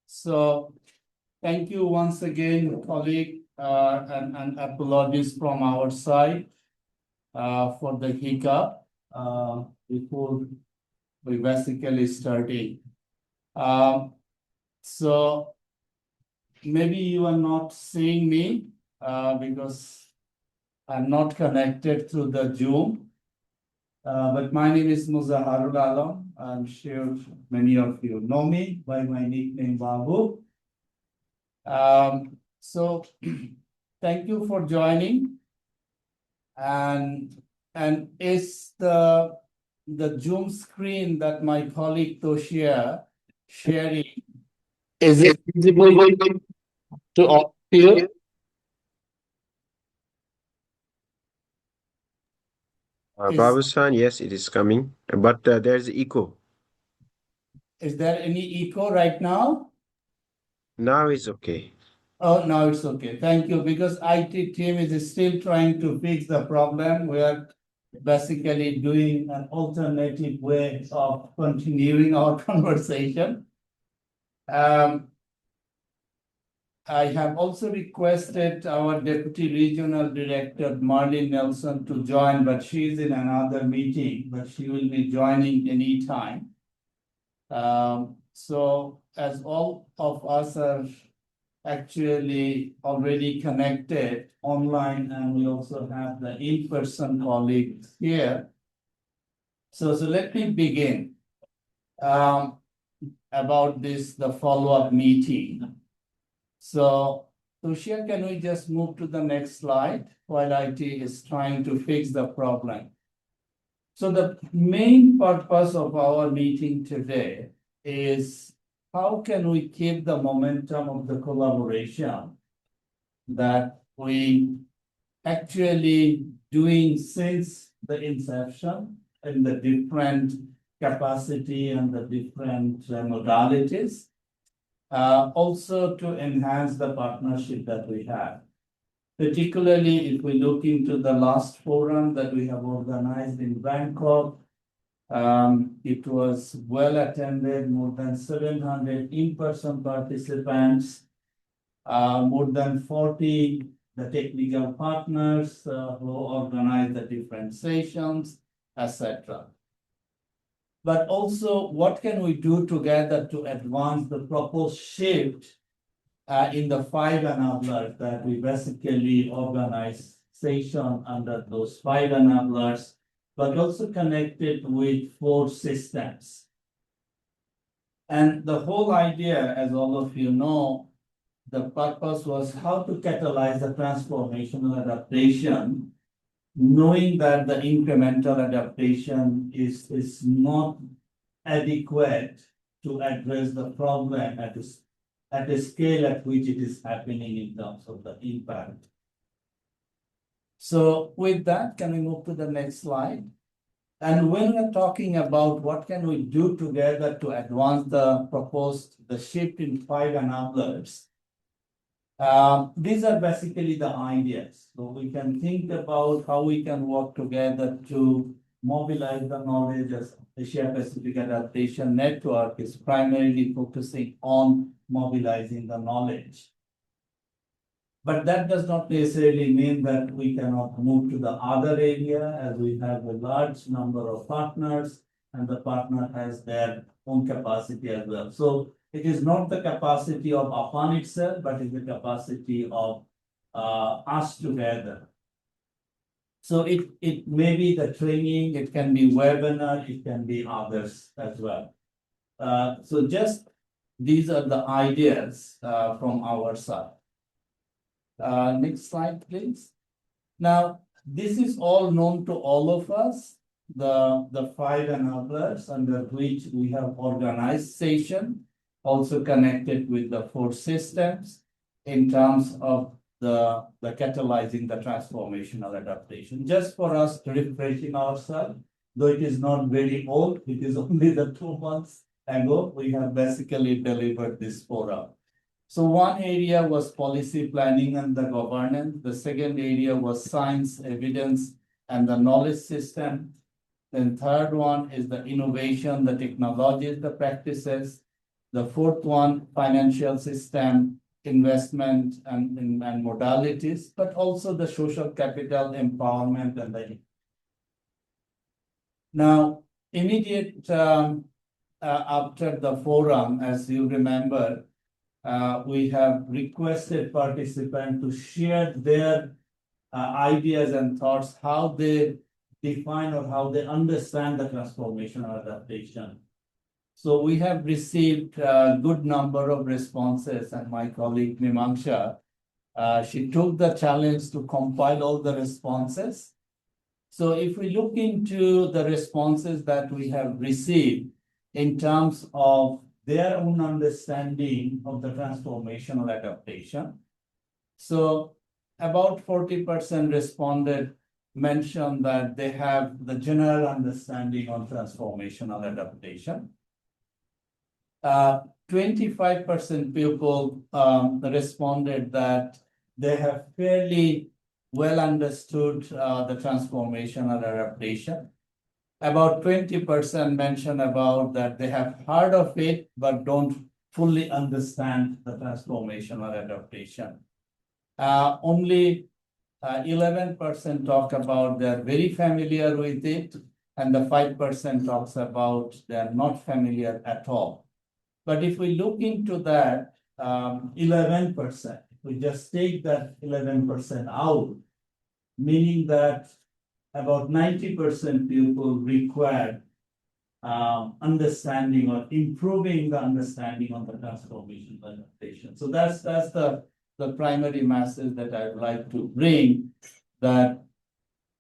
So thank you once again, colleague, and apologies from our side for the hiccup before we basically starting. So maybe you are not seeing me because I'm not connected through the Zoom. But my name is Muzaharul Alam. I'm sure many of you know me by my nickname Babu. So thank you for joining. And is the Zoom screen that my colleague Toshia sharing, is it visible to all of you? Babusan, yes, it is coming, but there's echo. Is there any echo right now? Now it's okay. Oh, now it's okay. Thank you. Because IT team is still trying to fix the problem. We are basically doing an alternative way of continuing our conversation. I have also requested our Deputy Regional Director, Marlene Nelson, to join, but she's in another meeting, but she will be joining anytime. So as all of us are actually already connected online, and we also have the in-person colleagues here. So let me begin about the follow-up meeting. So Tushia, can we just move to the next slide while IT is trying to fix the problem? So the main purpose of our meeting today is how can we keep the momentum of the collaboration that we actually doing since the inception in the different capacity and the different modalities, also to enhance the partnership that we have. Particularly if we look into the last forum that we have organized in Bangkok, it was well attended, more than 700 in-person participants, more than 40 the technical partners who organize the different sessions, etc. But also, what can we do together to advance the proposed shift in the 5 enablers that we basically organize session under those 5 enablers, but also connected with 4 systems. And the whole idea, as all of you know, the purpose was how to catalyze the transformational adaptation, knowing that the incremental adaptation is not adequate to address the problem at the scale at which it is happening in terms of the impact. So with that, can we move to the next slide? And when we're talking about what can we do together to advance the shift in 5 enablers, these are basically the ideas. So we can think about how we can work together to mobilize the knowledge. As Asia Pacific Adaptation Network is primarily focusing on mobilizing the knowledge. But that does not necessarily mean that we cannot move to the other area, as we have a large number of partners and the partner has their own capacity as well. So it is not the capacity of APAN itself, but it's the capacity of us together. So it may be the training, it can be webinar, it can be others as well. So just these are the ideas from our side. Next slide, please. Now, this is all known to all of us, the 5 enablers under which we have organized session, also connected with the 4 systems in terms of the catalyzing the transformational adaptation. Just for us to refreshing ourselves, though it is not very old, it is only the 2 months ago, we have basically delivered this forum. So one area was policy planning and the governance. The second area was science, evidence, and the knowledge system. Then third one is the innovation, the technologies, the practices. The fourth one, financial system, investment and modalities, but also the social capital empowerment and the. Now, immediate after the forum, as you remember, we have requested participants to share their ideas and thoughts, how they define or how they understand the transformational adaptation. So we have received a good number of responses, and my colleague Mimamsha, she took the challenge to compile all the responses. So if we look into the responses that we have received in terms of their own understanding of the transformational adaptation, so about 40% responded, mentioned that they have the general understanding on transformational adaptation. 25% people responded that they have fairly well understood the transformational adaptation. About 20% mentioned about that they have heard of it, but don't fully understand the transformational adaptation. Only 11% talk about they're very familiar with it, and the 5% talks about they're not familiar at all. But if we look into that 11%, we just take that 11% out, meaning that about 90% people require understanding or improving the understanding of the transformation adaptation. So that's the primary message that I'd like to bring, that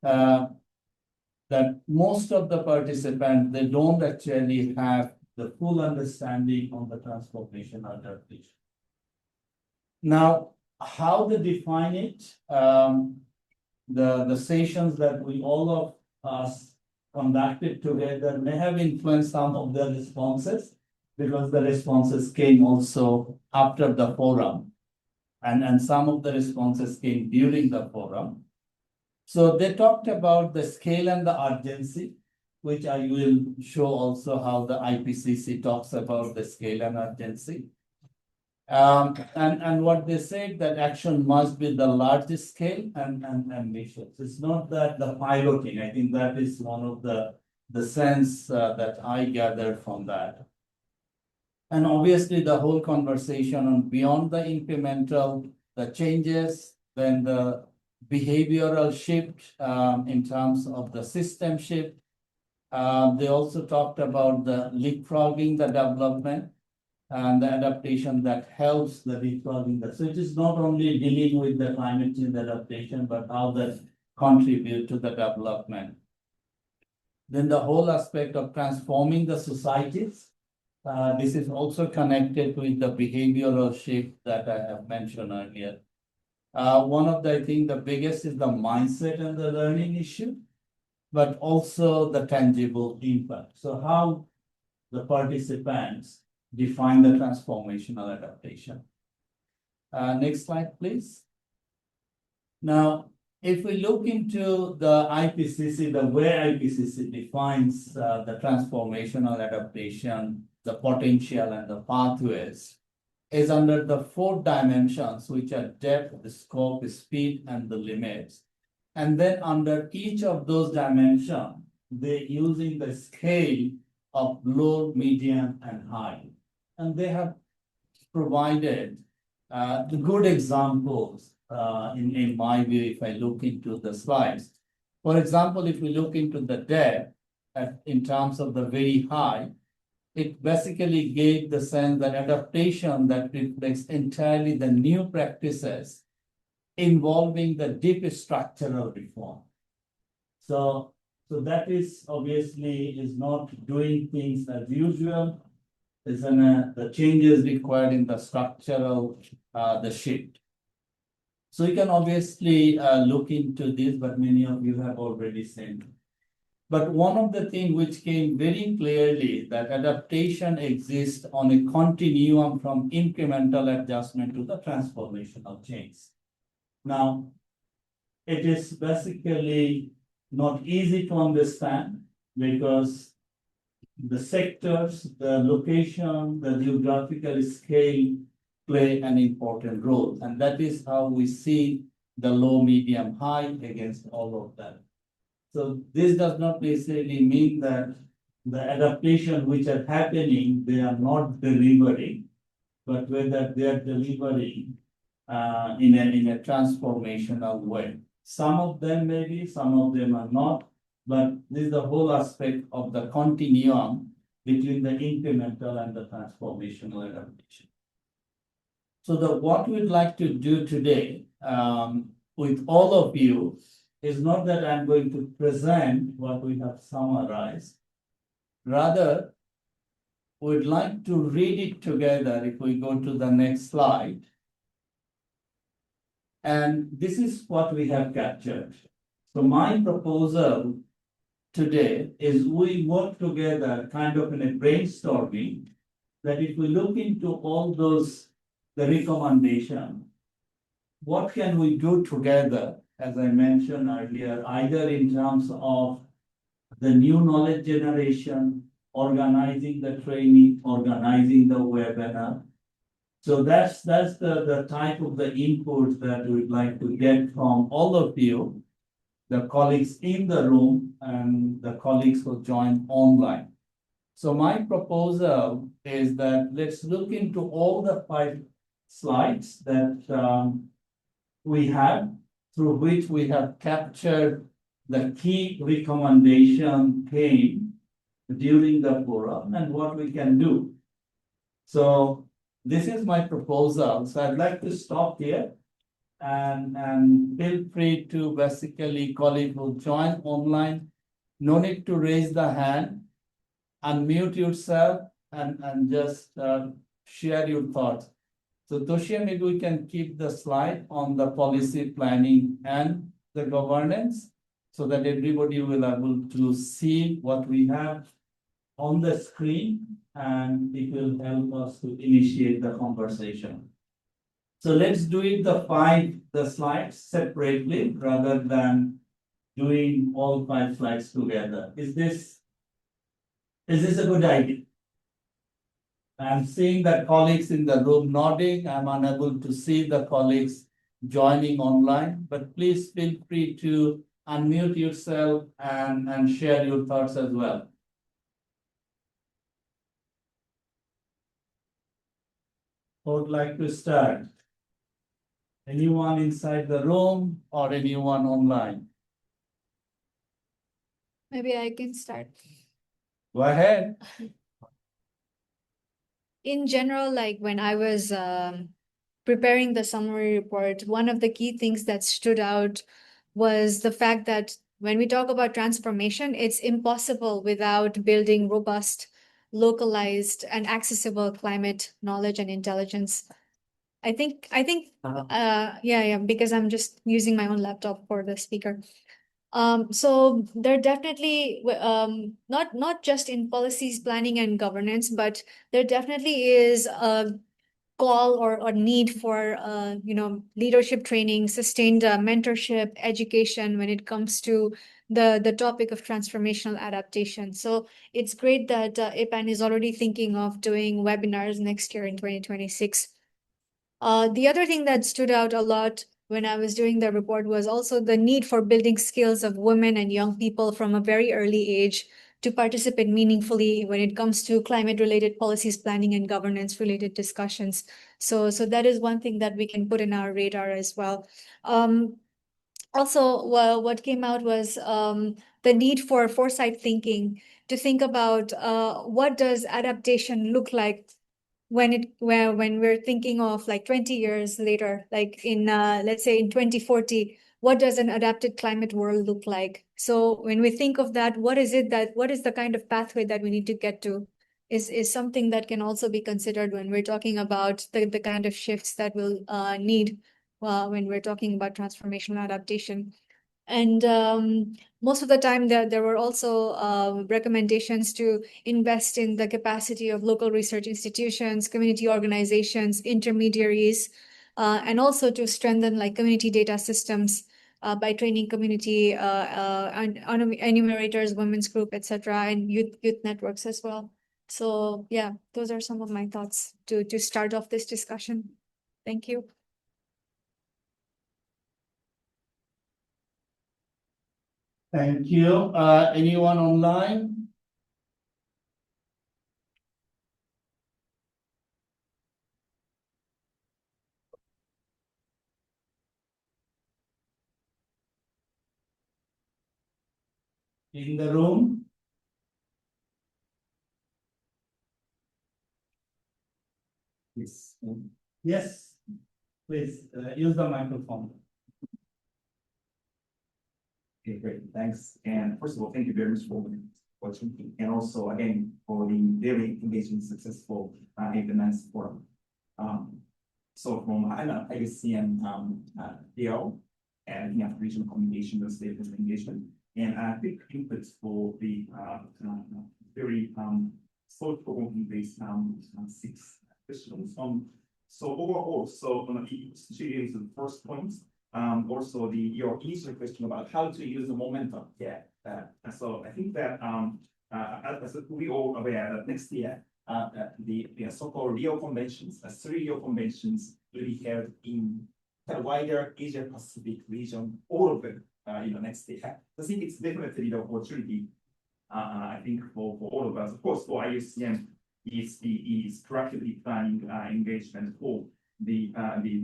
that most of the participants, they don't actually have the full understanding on the transformation adaptation. Now, how they define it, the sessions that we all of us conducted together may have influenced some of the responses, because the responses came also after the forum, and some of the responses came during the forum. So they talked about the scale and the urgency, which I will show also how the IPCC talks about the scale and urgency. And what they said, that action must be the largest scale and ambitious. It's not that the piloting, I think that is one of the sense that I gathered from that. And obviously the whole conversation on beyond the incremental, the changes, then the behavioral shift in terms of the system shift. They also talked about the leapfrogging the development and the adaptation that helps the leapfrogging. So it is not only dealing with the climate change adaptation, but how that contribute to the development. Then the whole aspect of transforming the societies. This is also connected with the behavioral shift that I have mentioned earlier. One of the, I think the biggest is the mindset and the learning issue, but also the tangible impact. So how the participants define the transformational adaptation. Next slide, please. Now, if we look into the IPCC, the way IPCC defines the transformational adaptation, the potential and the pathways, is under the 4 dimensions, which are depth, the scope, speed, and the limits. And then under each of those dimensions, they're using the scale of low, medium, and high. And they have provided the good examples in my view, if I look into the slides. For example, if we look into the depth in terms of the very high, it basically gave the sense that adaptation that reflects entirely the new practices involving the deep structural reform. So that is obviously is not doing things as usual. Is the changes required in the structural, the shift. So you can obviously look into this, but many of you have already seen. But one of the things which came very clearly, that adaptation exists on a continuum from incremental adjustment to the transformational change. Now, it is basically not easy to understand, because the sectors, the location, the geographical scale play an important role. And that is how we see the low, medium, high against all of that. So this does not necessarily mean that the adaptation which are happening, they are not delivering, but whether they are delivering in a transformational way. Some of them maybe, some of them are not, but this is the whole aspect of the continuum between the incremental and the transformational adaptation. So what we'd like to do today with all of you is not that I'm going to present what we have summarized. Rather, we'd like to read it together if we go to the next slide. And this is what we have captured. So my proposal today is we work together kind of in a brainstorming that if we look into all those, the recommendation, what can we do together, as I mentioned earlier, either in terms of the new knowledge generation, organizing the training, organizing the webinar. So that's the type of the input that we'd like to get from all of you, the colleagues in the room and the colleagues who join online. So my proposal is that let's look into all the 5 slides that we have, through which we have captured the key recommendation came during the forum and what we can do. So this is my proposal. So I'd like to stop here and feel free to basically colleagues who join online. No need to raise the hand, unmute yourself and just share your thoughts. So Toshia, maybe we can keep the slide on the policy planning and the governance so that everybody will be able to see what we have on the screen and it will help us to initiate the conversation. So let's do it the slides separately rather than doing all 5 slides together. Is this a good idea? I'm seeing that colleagues in the room nodding. I'm unable to see the colleagues joining online, but please feel free to unmute yourself and share your thoughts as well. Who would like to start? Anyone inside the room or anyone online? Maybe I can start. Go ahead. In general, like when I was preparing the summary report, one of the key things that stood out was the fact that when we talk about transformation, it's impossible without building robust, localized, and accessible climate knowledge and intelligence. I think, yeah, because I'm just using my own laptop for the speaker. So there definitely, not just in policies, planning, and governance, but there definitely is a call or need for leadership training, sustained mentorship, education when it comes to the topic of transformational adaptation. So it's great that APAN is already thinking of doing webinars next year in 2026. The other thing that stood out a lot when I was doing the report was also the need for building skills of women and young people from a very early age to participate meaningfully when it comes to climate-related policies, planning, and governance-related discussions. So that is one thing that we can put in our radar as well. Also, what came out was the need for foresight thinking to think about what does adaptation look like when we're thinking of like 20 years later, like in let's say in 2040, what does an adapted climate world look like? So when we think of that, what is the kind of pathway that we need to get to is something that can also be considered when we're talking about the kind of shifts that we'll need when we're talking about transformational adaptation. And most of the time, there were also recommendations to invest in the capacity of local research institutions, community organizations, intermediaries, and also to strengthen like community data systems by training community and enumerators, women's group, etc., and youth networks as well. So yeah, those are some of my thoughts to start off this discussion. Thank you. Thank you. Anyone online? In the room? Yes. Yes, please use the microphone. Okay, great, thanks. And first of all, thank you very much for the opportunity, and also again for the very engaging, successful events forum. So from IUCN DL and regional communication and stakeholder engagement, and quick inputs for the very thought-provoking based 6 questions. So overall, so on the first point. Also your initial question about how to use the momentum. Yeah. So I think that as we all aware that next year the so-called Rio conventions, 3 Rio conventions will be held in the wider Asia Pacific region, all of them, next year. I think it's definitely the opportunity. I think for all of us, of course, for IUCN is proactively planning engagement for the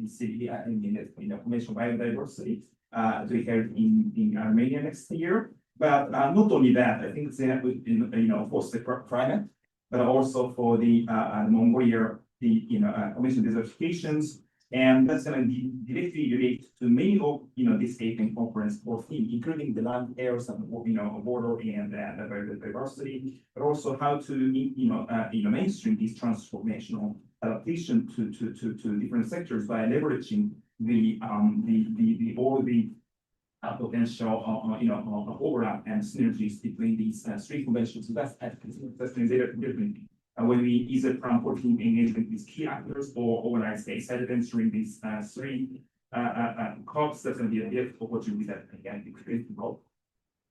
city in the information biodiversity to be held in Armenia next year. But not only that, I think it's of course the climate, but also for the Mongolia, the commission desertifications, and that's going to be directly relate to many of this APAN conference or theme, including the land, airs, and border and biodiversity, but also how to mainstream this transformational adaptation to different sectors by leveraging all the potential overlap and synergies between these 3 conventions. So that's definitely when we either plan for team engagement with key actors or organize case events during these 3 COPs, that's going to be a big opportunity that again be critical.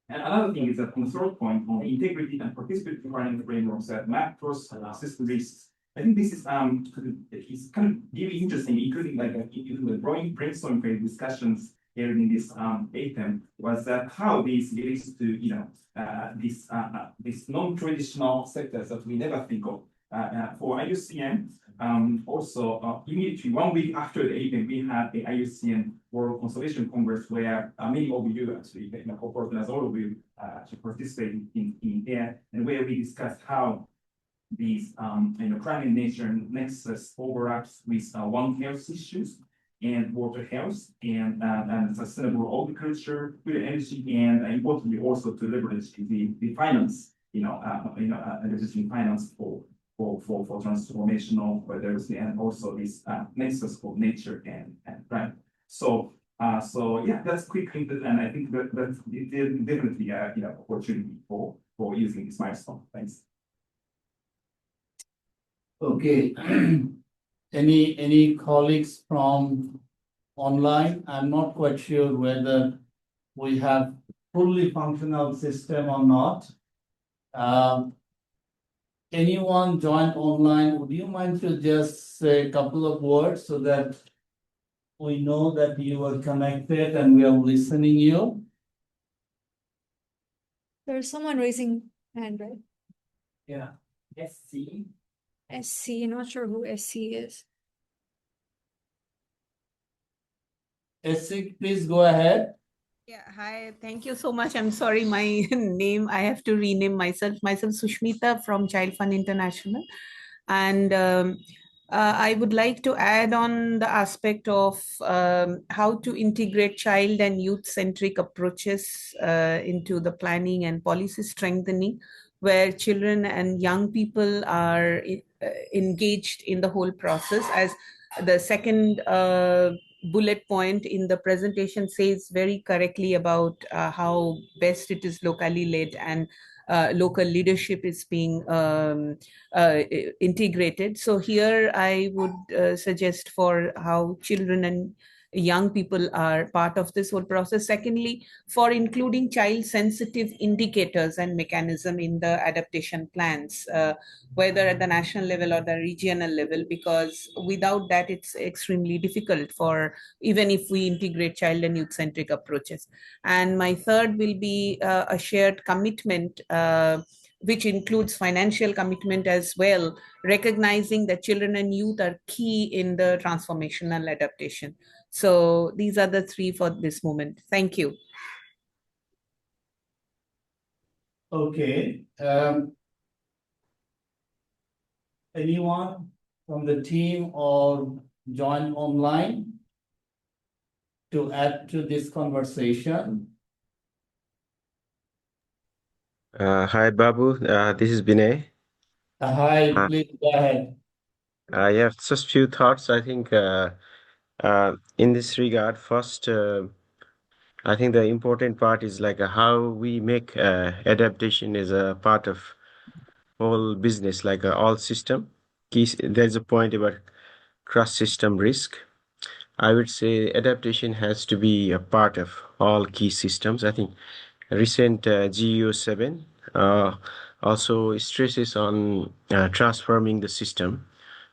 And another thing is that on the third point on integrity and participatory planning frameworks that map across system risks. I think this is kind of really interesting, including like even the brainstorm phase discussions here in this APAN was that how this relates to this non-traditional sectors that we never think of. For IUCN, also immediately 1 week after the APAN, we had the IUCN World Conservation Congress where many of you actually, as all of you, actually participated in there, and where we discussed how these climate nature nexus overlaps with One Health issues and water health and sustainable agriculture, green energy, and importantly also to leverage the finance, leveraging finance for transformational diversity and also this nexus of nature and climate. So yeah, that's quick input, and I think that's definitely opportunity for using this milestone. Thanks. Okay. Any colleagues from online? I'm not quite sure whether we have fully functional system or not. Anyone joined online? Would you mind to just say a couple of words so that we know that you are connected and we are listening you? There's someone raising hand, right? Yeah. SC, not sure who SC is. SC, please go ahead. Yeah, hi, thank you so much. I'm sorry, my name, I have to rename myself. Myself, Sushmita from Child Fund International. And I would like to add on the aspect of how to integrate child and youth-centric approaches into the planning and policy strengthening, where children and young people are engaged in the whole process. As the second bullet point in the presentation says very correctly about how best it is locally led and local leadership is being integrated. So here I would suggest for how children and young people are part of this whole process. Secondly, for including child sensitive indicators and mechanism in the adaptation plans, whether at the national level or the regional level, because without that it's extremely difficult for, even if we integrate child and youth centric approaches. And my third will be a shared commitment, which includes financial commitment as well, recognizing that children and youth are key in the transformational adaptation. So these are the three for this moment. Thank you. Okay. Anyone from the team or join online to add to this conversation? Hi, Babu. This is Binay. Hi, Uh, please go ahead. I have just few thoughts. I think in this regard, first, I think the important part is like how we make adaptation as a part of whole business, like all system. There's a point about cross-system risk. I would say adaptation has to be a part of all key systems. I think recent GEO7 also stresses on transforming the system.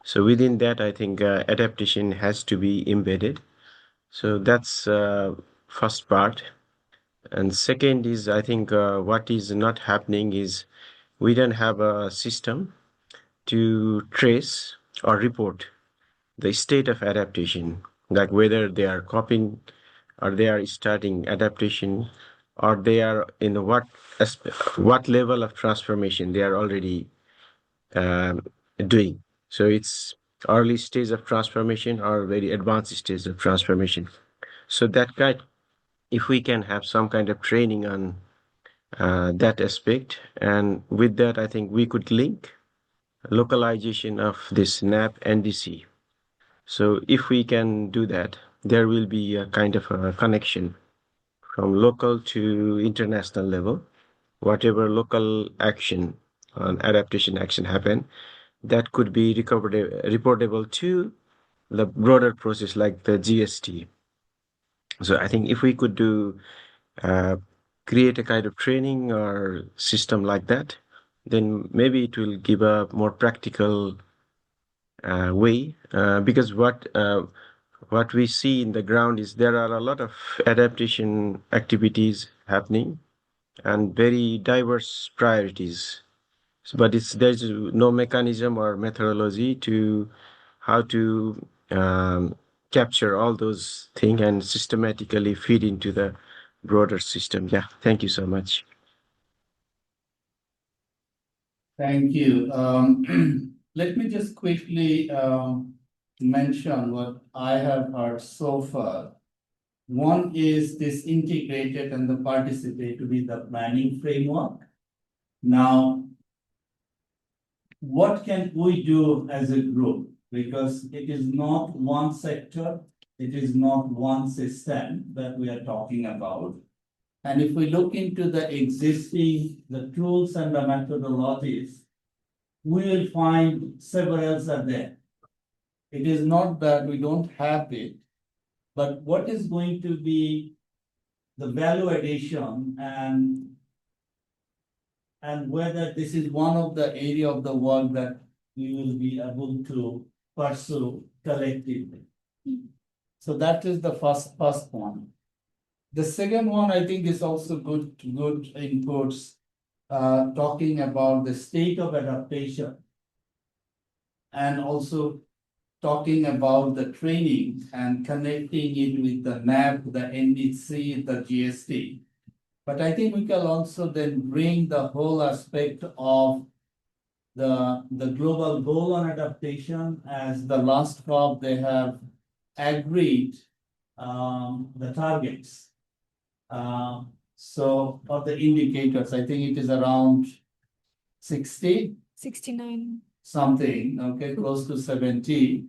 So within that, I think adaptation has to be embedded. So that's first part. And second is, I think what is not happening is we don't have a system to trace or report the state of adaptation, like whether they are copying or they are starting adaptation or they are in what level of transformation they are already doing. So it's early stage of transformation or very advanced stage of transformation. So that kind, if we can have some kind of training on that aspect, and with that, I think we could link localization of this NAP NDC. So if we can do that, there will be a kind of a connection from local to international level. Whatever local action on adaptation action happen, that could be reportable to the broader process like the GST. So I think if we could do create a kind of training or system like that, then maybe it will give a more practical way, because what we see in the ground is there are a lot of adaptation activities happening and very diverse priorities. But there's no mechanism or methodology to how to capture all those things and systematically feed into the broader system. Yeah, thank you so much. Thank you. Let me just quickly mention what I have heard so far. One is this integrated and the participatory, the planning framework. Now, what can we do as a group? Because it is not one sector, it is not one system that we are talking about. And if we look into the existing, the tools and the methodologies, we will find several are there. It is not that we don't have it, but what is going to be the value addition and whether this is one of the area of the work that we will be able to pursue collectively. So that is the first one. The second one, I think, is also good inputs, talking about the state of adaptation and also talking about the training and connecting it with the NAP, the NDC, the GST. But I think we can also then bring the whole aspect of the global goal on adaptation. As the last COP, they have agreed the targets. So of the indicators, I think it is around 60. 69. Something, okay, close to 70.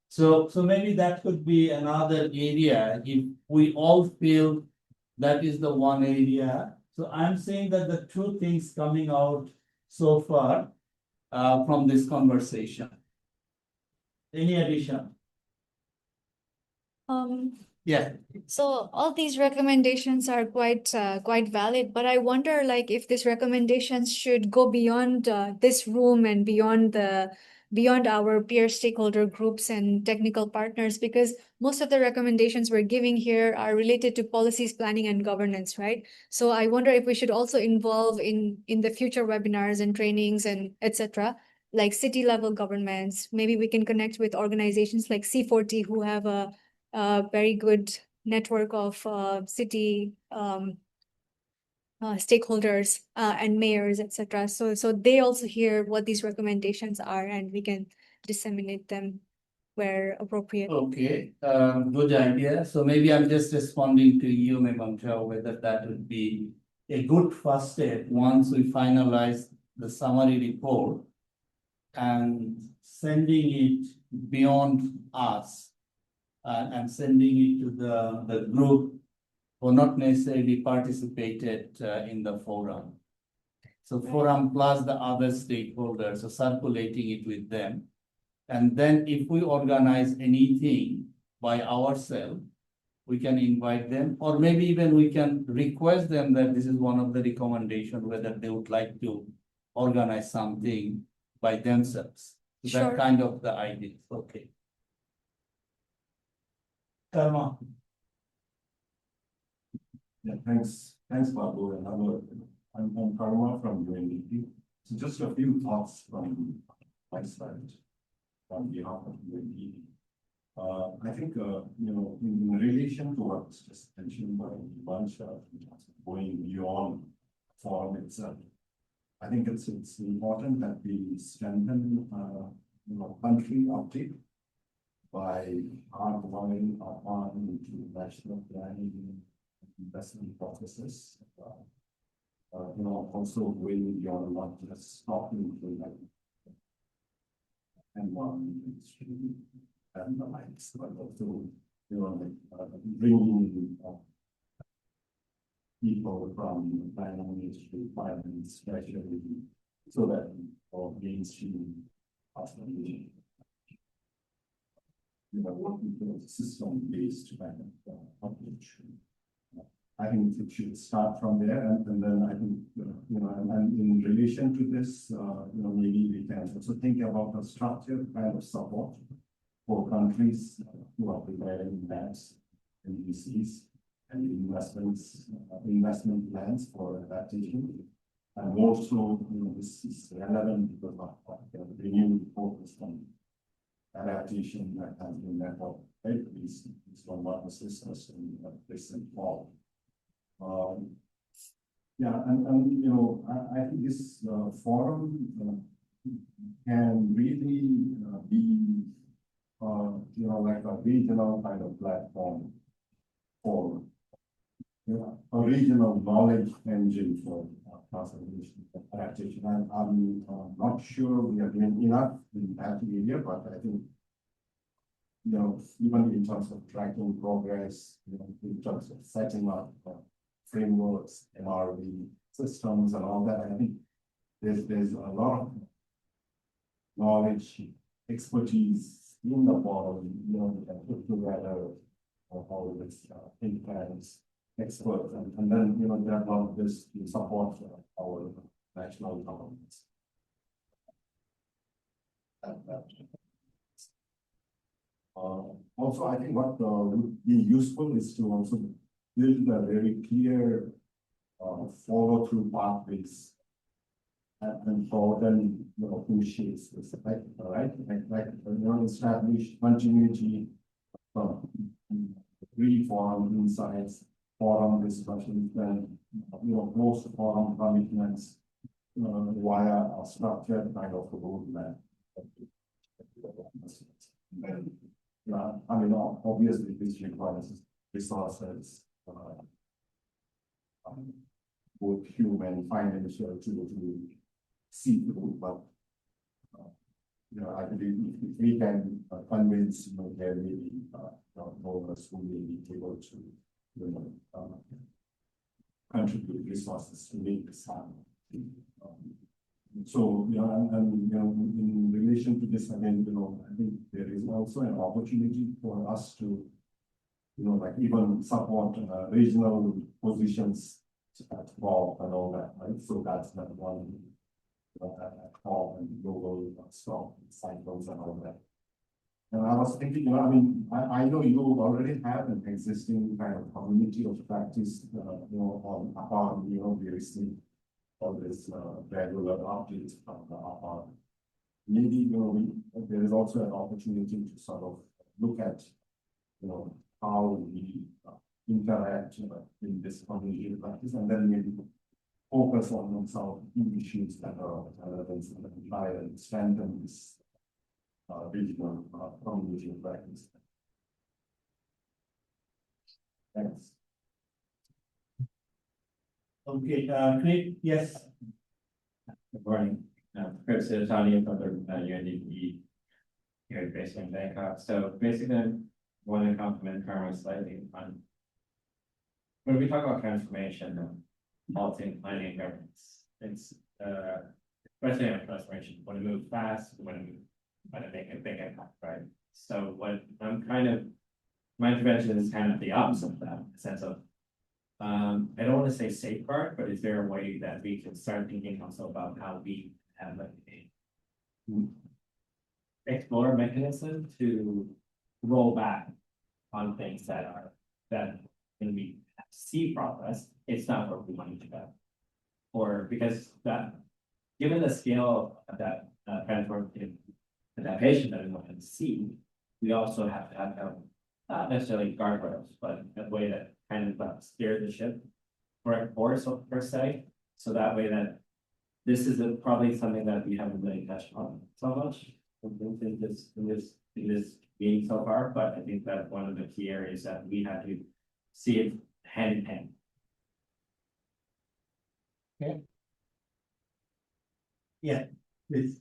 So maybe that could be another area if we all feel that is the one area. So I'm saying that the two things coming out so far from this conversation. Any addition? Yeah, So all these recommendations are quite valid, but I wonder like if these recommendations should go beyond this room and beyond our peer stakeholder groups and technical partners, because most of the recommendations we're giving here are related to policies, planning, and governance, right? So I wonder if we should also involve in the future webinars and trainings and etc. like city level governments. Maybe we can connect with organizations like C40 who have a very good network of city stakeholders and mayors, etc. So they also hear what these recommendations are, and we can disseminate them where appropriate. okay, good idea. So maybe I'm just responding to you, Memamja, whether that would be a good first step once we finalize the summary report and sending it beyond us and sending it to the group who not necessarily participated in the forum. So forum plus the other stakeholders, so circulating it with them. And then if we organize anything by ourselves, we can invite them, or maybe even we can request them that this is one of the recommendations, whether they would like to organize something by themselves. So Sure. that kind of the idea. Okay. Karma. Yeah, thanks, Babu, and hello. I'm Karma from UNDP. So just a few thoughts from my side on behalf of UNDP. I think, in relation to what's just mentioned by Vansha, going beyond forum itself, I think it's important that we strengthen, country uptake by hardwiring APAN into national planning investment processes. Also going beyond not just stopping to like environment industry and the likes, but also, bringing people from planning industry, finance, treasury, so that mainstream transformation, working towards a system-based kind of approach. I think it should start from there, and then I think, and in relation to this, maybe we can also think about a structured kind of support for countries who are preparing plans, NDCs, and investment plans for adaptation. And more so, this is relevant because of the renewed focus on adaptation that has been met up, right? This one what was discussed in recent fall. I think this forum can really be, like a regional kind of platform for, a regional knowledge engine for transformation and adaptation. And I'm not sure we are doing enough in that area, but I think, even in terms of tracking progress, in terms of setting up frameworks, MRV systems and all that, I think there's a lot of knowledge, expertise in the forum, we can put together all this think tanks, experts, and then, develop this to support our national governments. Also, I think what would be useful is to also build a very clear follow-through pathways and broaden who shapes this, right? Establish continuity, reform insights, forum discussions, then post-forum commitments via a structured kind of roadmap. Obviously, this requires resources, both human, financial, to see through, but I believe if we can convince, there may be donors who may be able to, contribute resources to make this happen. So, in relation to this, again, I think there is also an opportunity for us to like even support regional positions at top and all that, right? So that's not one at top and global stock cycles and all that. And I was thinking, I mean, I know you already have an existing kind of community of practice, on APAN, we receive all this regular updates from the APAN. Maybe, there is also an opportunity to sort of look at, how we interact in this community practice, and then maybe focus on some key issues that are relevant and try and strengthen this regional community practice. Thanks. Okay, Craig, yes. Good morning. Chris Tony from the UNDP here based in Bangkok. So basically, I want to compliment Karma slightly on when we talk about transformation and policy planning and governance. It's especially on transformation, want to move fast, want to make a big impact, right? So what I'm my intervention is kind of the opposite of that, in the sense of I don't want to say safeguard, but is there a way that we can start thinking also about how we have explore a mechanism to roll back on things that when we see progress, it's not where we want to go. Or because given the scale of that transformative adaptation that we want to see, we also have to have not necessarily guardrails, but a way that kind of steer the ship for a course per se. So that way that this is probably something that we haven't really touched on so much in this meeting so far, but I think that one of the key areas that we have to see it hand in hand. Okay. Yeah, please.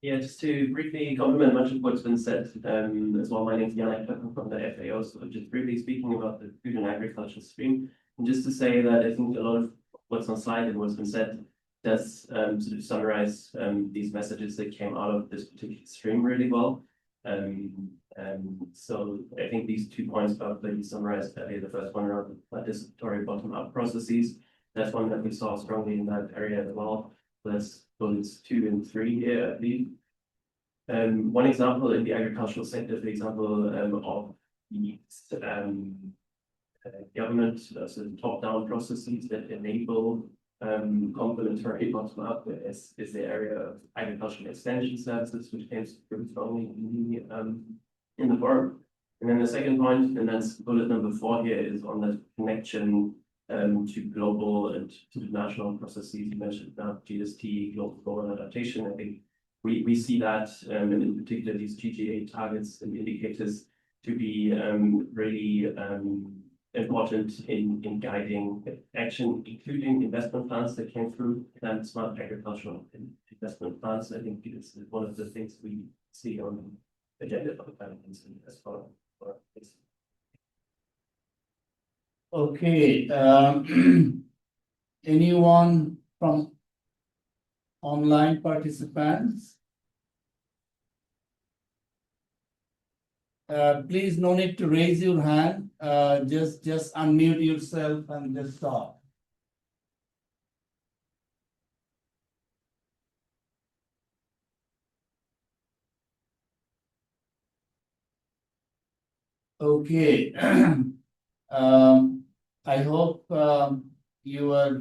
Yeah, just to briefly complement much of what's been said, as well, my name is Yannick from the FAO, so just briefly speaking about the food and agriculture stream, and just to say that I think a lot of what's on slide and what's been said does sort of summarize these messages that came out of this particular stream really well. So I think these 2 points about that you summarized earlier, the first one around the participatory bottom-up processes, that's one that we saw strongly in that area as well. That's bullets 2 and 3 here, I believe. One example in the agricultural sector, for example, of the government sort of top-down processes that enable complementary bottom-up is the area of agricultural extension services, which came pretty strongly in the forum. And then the second point, and that's bullet number 4 here, is on the connection to global and to the national processes. You mentioned now GST, global adaptation. I think we see that, and in particular these GGA targets and indicators to be really important in guiding action, including investment plans that came through and smart agricultural investment plans. I think it's one of the things we see on the agenda for the planning as well. Okay, anyone from online participants? Please no need to raise your hand, just unmute yourself and just talk. Okay. I hope you are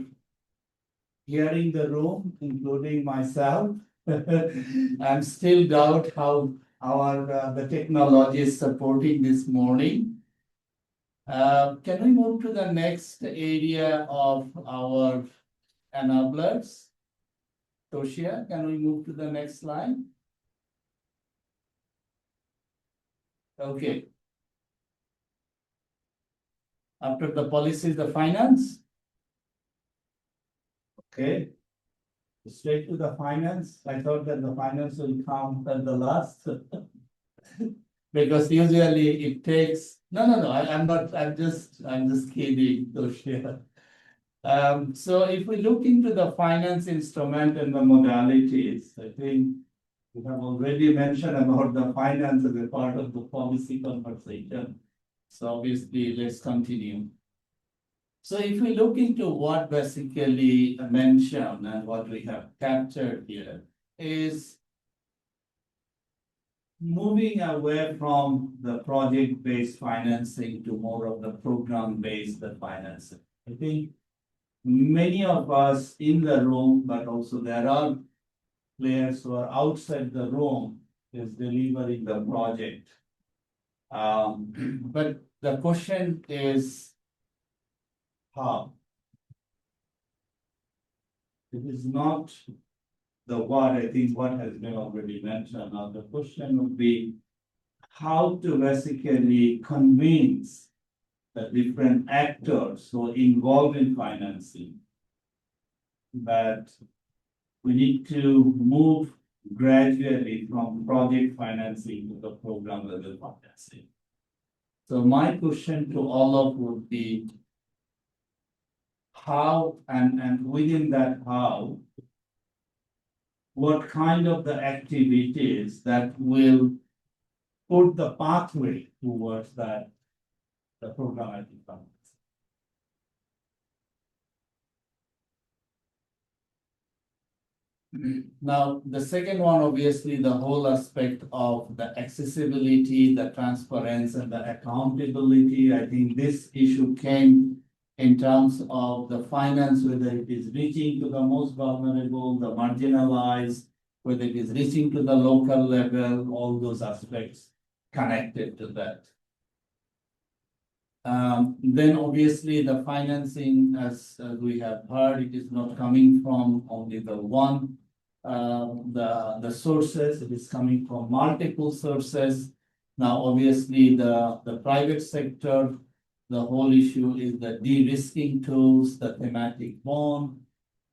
hearing the room, including myself. I'm still doubt how the technology is supporting this morning. Can we move to the next area of our enablers? Toshia, can we move to the next slide? Okay. After the policies, the finance. Okay. Straight to the finance. I thought that the finance will come at the last. Because usually it takes, no, I'm just kidding, Toshia. So if we look into the finance instrument and the modalities, I think we have already mentioned about the finance as a part of the policy conversation. So obviously, let's continue. So if we look into what basically mentioned and what we have captured here is moving away from the project-based financing to more of the program-based financing. I think many of us in the room, but also there are players who are outside the room is delivering the project. But the question is how? It is not the what, I think what has been already mentioned. Now the question would be how to basically convince the different actors who are involved in financing that we need to move gradually from project financing to the program level financing. So my question to all of would be how and within that how, what kind of the activities that will put the pathway towards that, the programmatic financing. Now, the second one, obviously, the whole aspect of the accessibility, the transparency, and the accountability. I think this issue came in terms of the finance, whether it is reaching to the most vulnerable, the marginalized, whether it is reaching to the local level, all those aspects connected to that. Then obviously the financing, as we have heard, it is not coming from only the one, the sources, it is coming from multiple sources. Now, obviously the private sector, the whole issue is the de-risking tools, the thematic bond.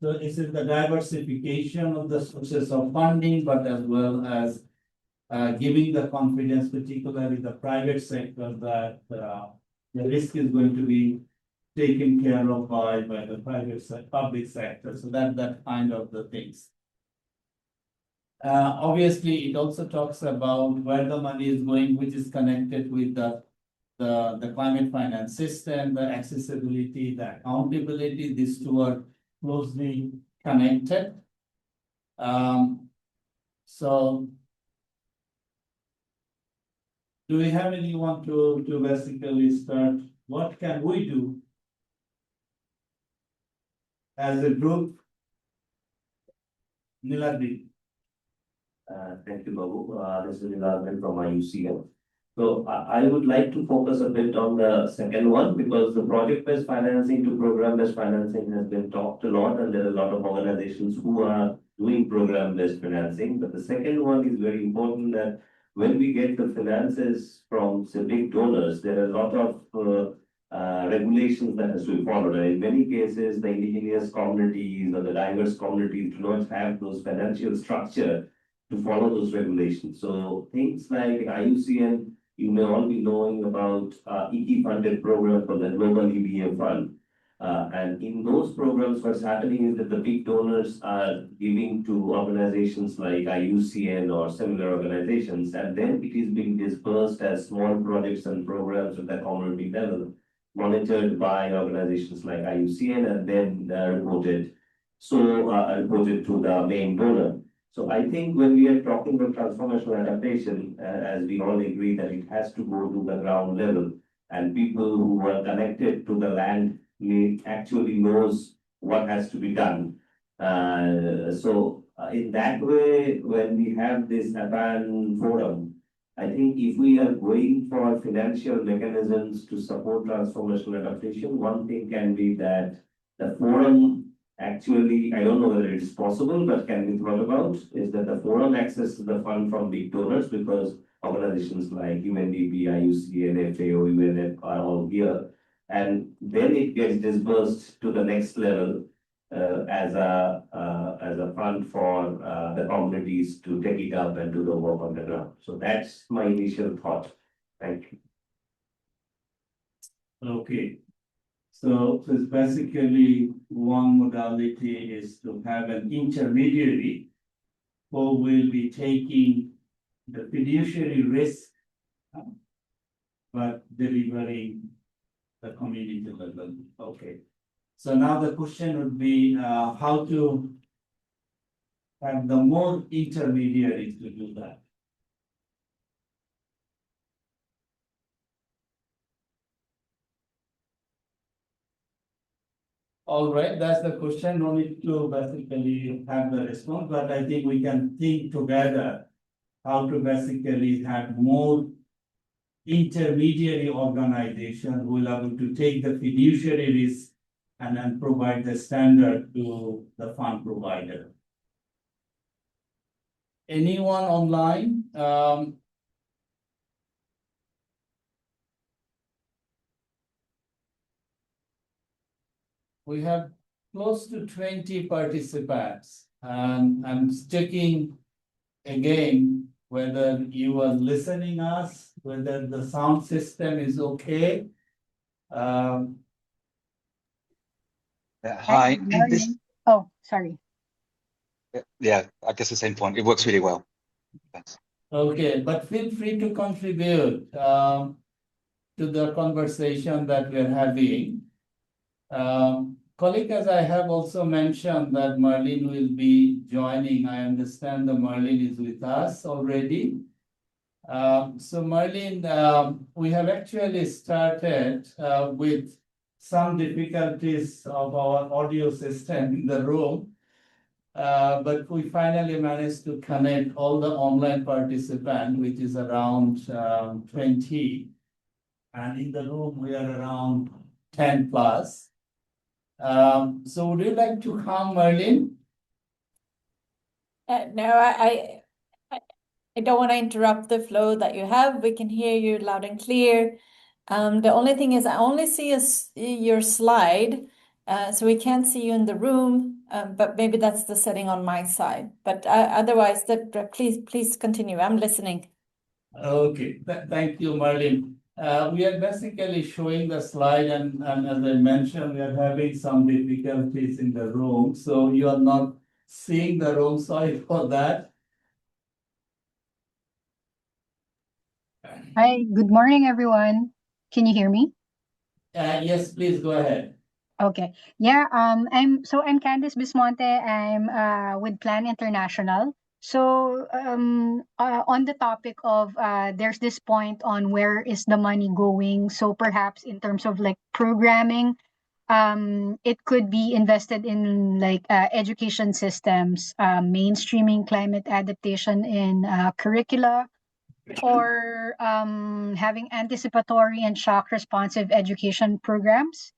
So this is the diversification of the sources of funding, but as well as giving the confidence, particularly the private sector, that the risk is going to be taken care of by the public sector. So that kind of the things. Obviously, it also talks about where the money is going, which is connected with the climate finance system, the accessibility, the accountability. These two are closely connected. So do we have anyone to basically start? What can we do as a group? Niladi. Thank you, Babu. This is Niladrin from IUCN. So I would like to focus a bit on the second one because the project-based financing to program-based financing has been talked a lot, and there are a lot of organizations who are doing program-based financing. But the second one is very important, that when we get the finances from say big donors, there are a lot of regulations that has to be followed. And in many cases, the indigenous communities or the diverse communities do not have those financial structure to follow those regulations. So things like IUCN, you may all be knowing about ET funded program for the Global EBA Fund. And in those programs, what's happening is that the big donors are giving to organizations like IUCN or similar organizations, and then it is being dispersed as small projects and programs at the community level, monitored by organizations like IUCN, and then reported to the main donor. So I think when we are talking about transformational adaptation, as we all agree that it has to go to the ground level, and people who are connected to the land actually knows what has to be done. In that way, when we have this APAN forum, I think if we are going for financial mechanisms to support transformational adaptation, one thing can be that the forum actually, I don't know whether it's possible, but can be thought about, is that the forum accesses the fund from big donors, because organizations like UNDP, IUCN, FAO, UNF are all here. And then it gets disbursed to the next level as a fund for the communities to take it up and do the work on the ground. So that's my initial thought. Thank you. Okay. So it's basically one modality is to have an intermediary who will be taking the fiduciary risk but delivering the community level. Okay. So now the question would be how to have the more intermediaries to do that. All right, that's the question. No need to basically have the response, but I think we can think together how to basically have more intermediary organization who will be able to take the fiduciary risk and then provide the standard to the fund provider. Anyone online? We have close to 20 participants, and I'm checking again whether you are listening us, whether the sound system is okay. Hi, Good morning. Oh, sorry. yeah, I guess the same point. It works really well. Thanks. Okay, but feel free to contribute to the conversation that we're having. Colleague, as I have also mentioned that Marlene will be joining. I understand that Marlene is with us already. So Marlene, we have actually started with some difficulties of our audio system in the room. But we finally managed to connect all the online participants, which is around 20. And in the room, we are around 10 plus. So would you like to come, Marlene? No, I don't want to interrupt the flow that you have. We can hear you loud and clear. The only thing is I only see your slide, so we can't see you in the room, but maybe that's the setting on my side. But otherwise, please continue. I'm listening. Okay, thank you, Marlene. We are basically showing the slide, and as I mentioned, we are having some difficulties in the room. So you are not seeing the room. Sorry for that. Hi, good morning, everyone. Can you hear me? Yes, please go ahead. Okay. Yeah, I'm Candice Bismonte. I'm with Plan International. So on the topic of there's this point on where is the money going. So perhaps in terms of like programming, it could be invested in like education systems, mainstreaming climate adaptation in curricula, or having anticipatory and shock responsive education programs,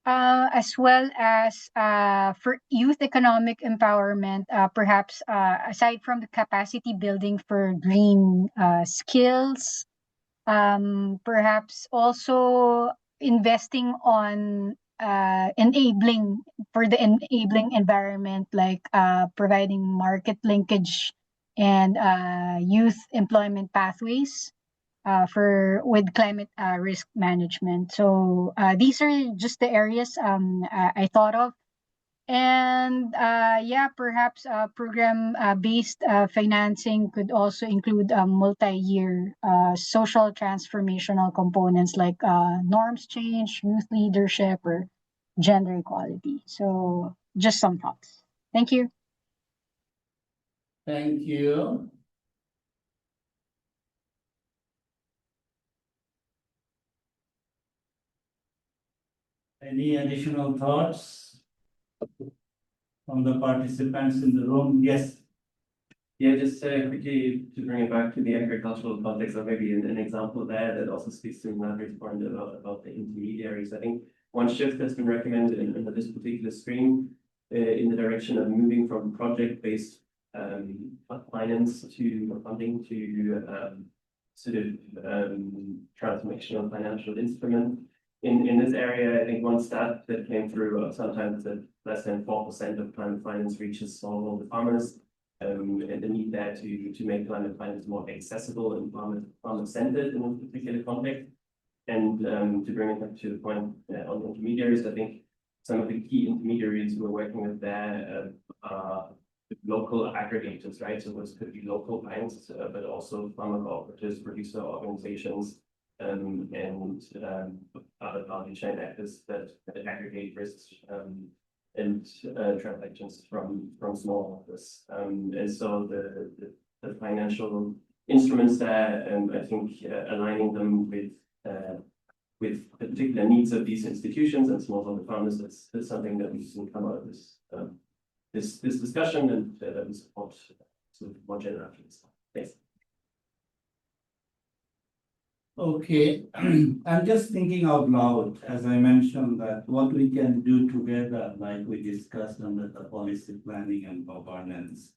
as well as for youth economic empowerment, perhaps aside from the capacity building for green skills, perhaps also investing on enabling for the enabling environment, like providing market linkage and youth employment pathways for with climate risk management. So these are just the areas I thought of. And yeah, perhaps program based financing could also include multi-year social transformational components like norms change, youth leadership, or gender equality. So just some thoughts. Thank you. Thank you. Any additional thoughts from the participants in the room? Yes. Yeah, just quickly to bring it back to the agricultural context, or maybe an example there that also speaks to Nadir's point about the intermediaries. I think one shift that's been recommended in this particular stream in the direction of moving from project-based finance to funding to sort of transformational financial instrument. In this area, I think one stat that came through sometimes that less than 4% of climate finance reaches smallholder farmers. And the need there to make climate finance more accessible and farmer-centered in this particular context. And to bring it back to the point on intermediaries, I think some of the key intermediaries we're working with there are local aggregators, right? So this could be local banks, but also farmer cooperatives, producer organizations, and other value chain actors that aggregate risks and transactions from small actors. And so the financial instruments there, and I think aligning them with particular needs of these institutions and smallholder farmers, that's something that we've seen come out of this discussion, and that we support sort of more generally. Thanks. Okay, I'm just thinking out loud, as I mentioned, that what we can do together, like we discussed under the policy planning and governance.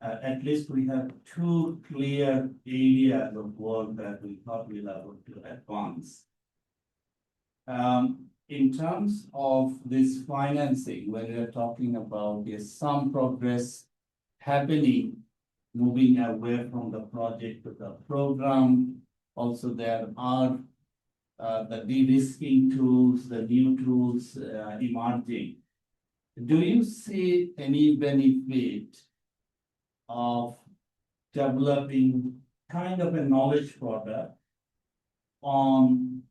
At least we have two clear areas of work that we thought we'll able to advance. In terms of this financing, when we're talking about there's some progress happening, moving away from the project to the program. Also, there are the de-risking tools, the new tools emerging. Do you see any benefit of developing kind of a knowledge product on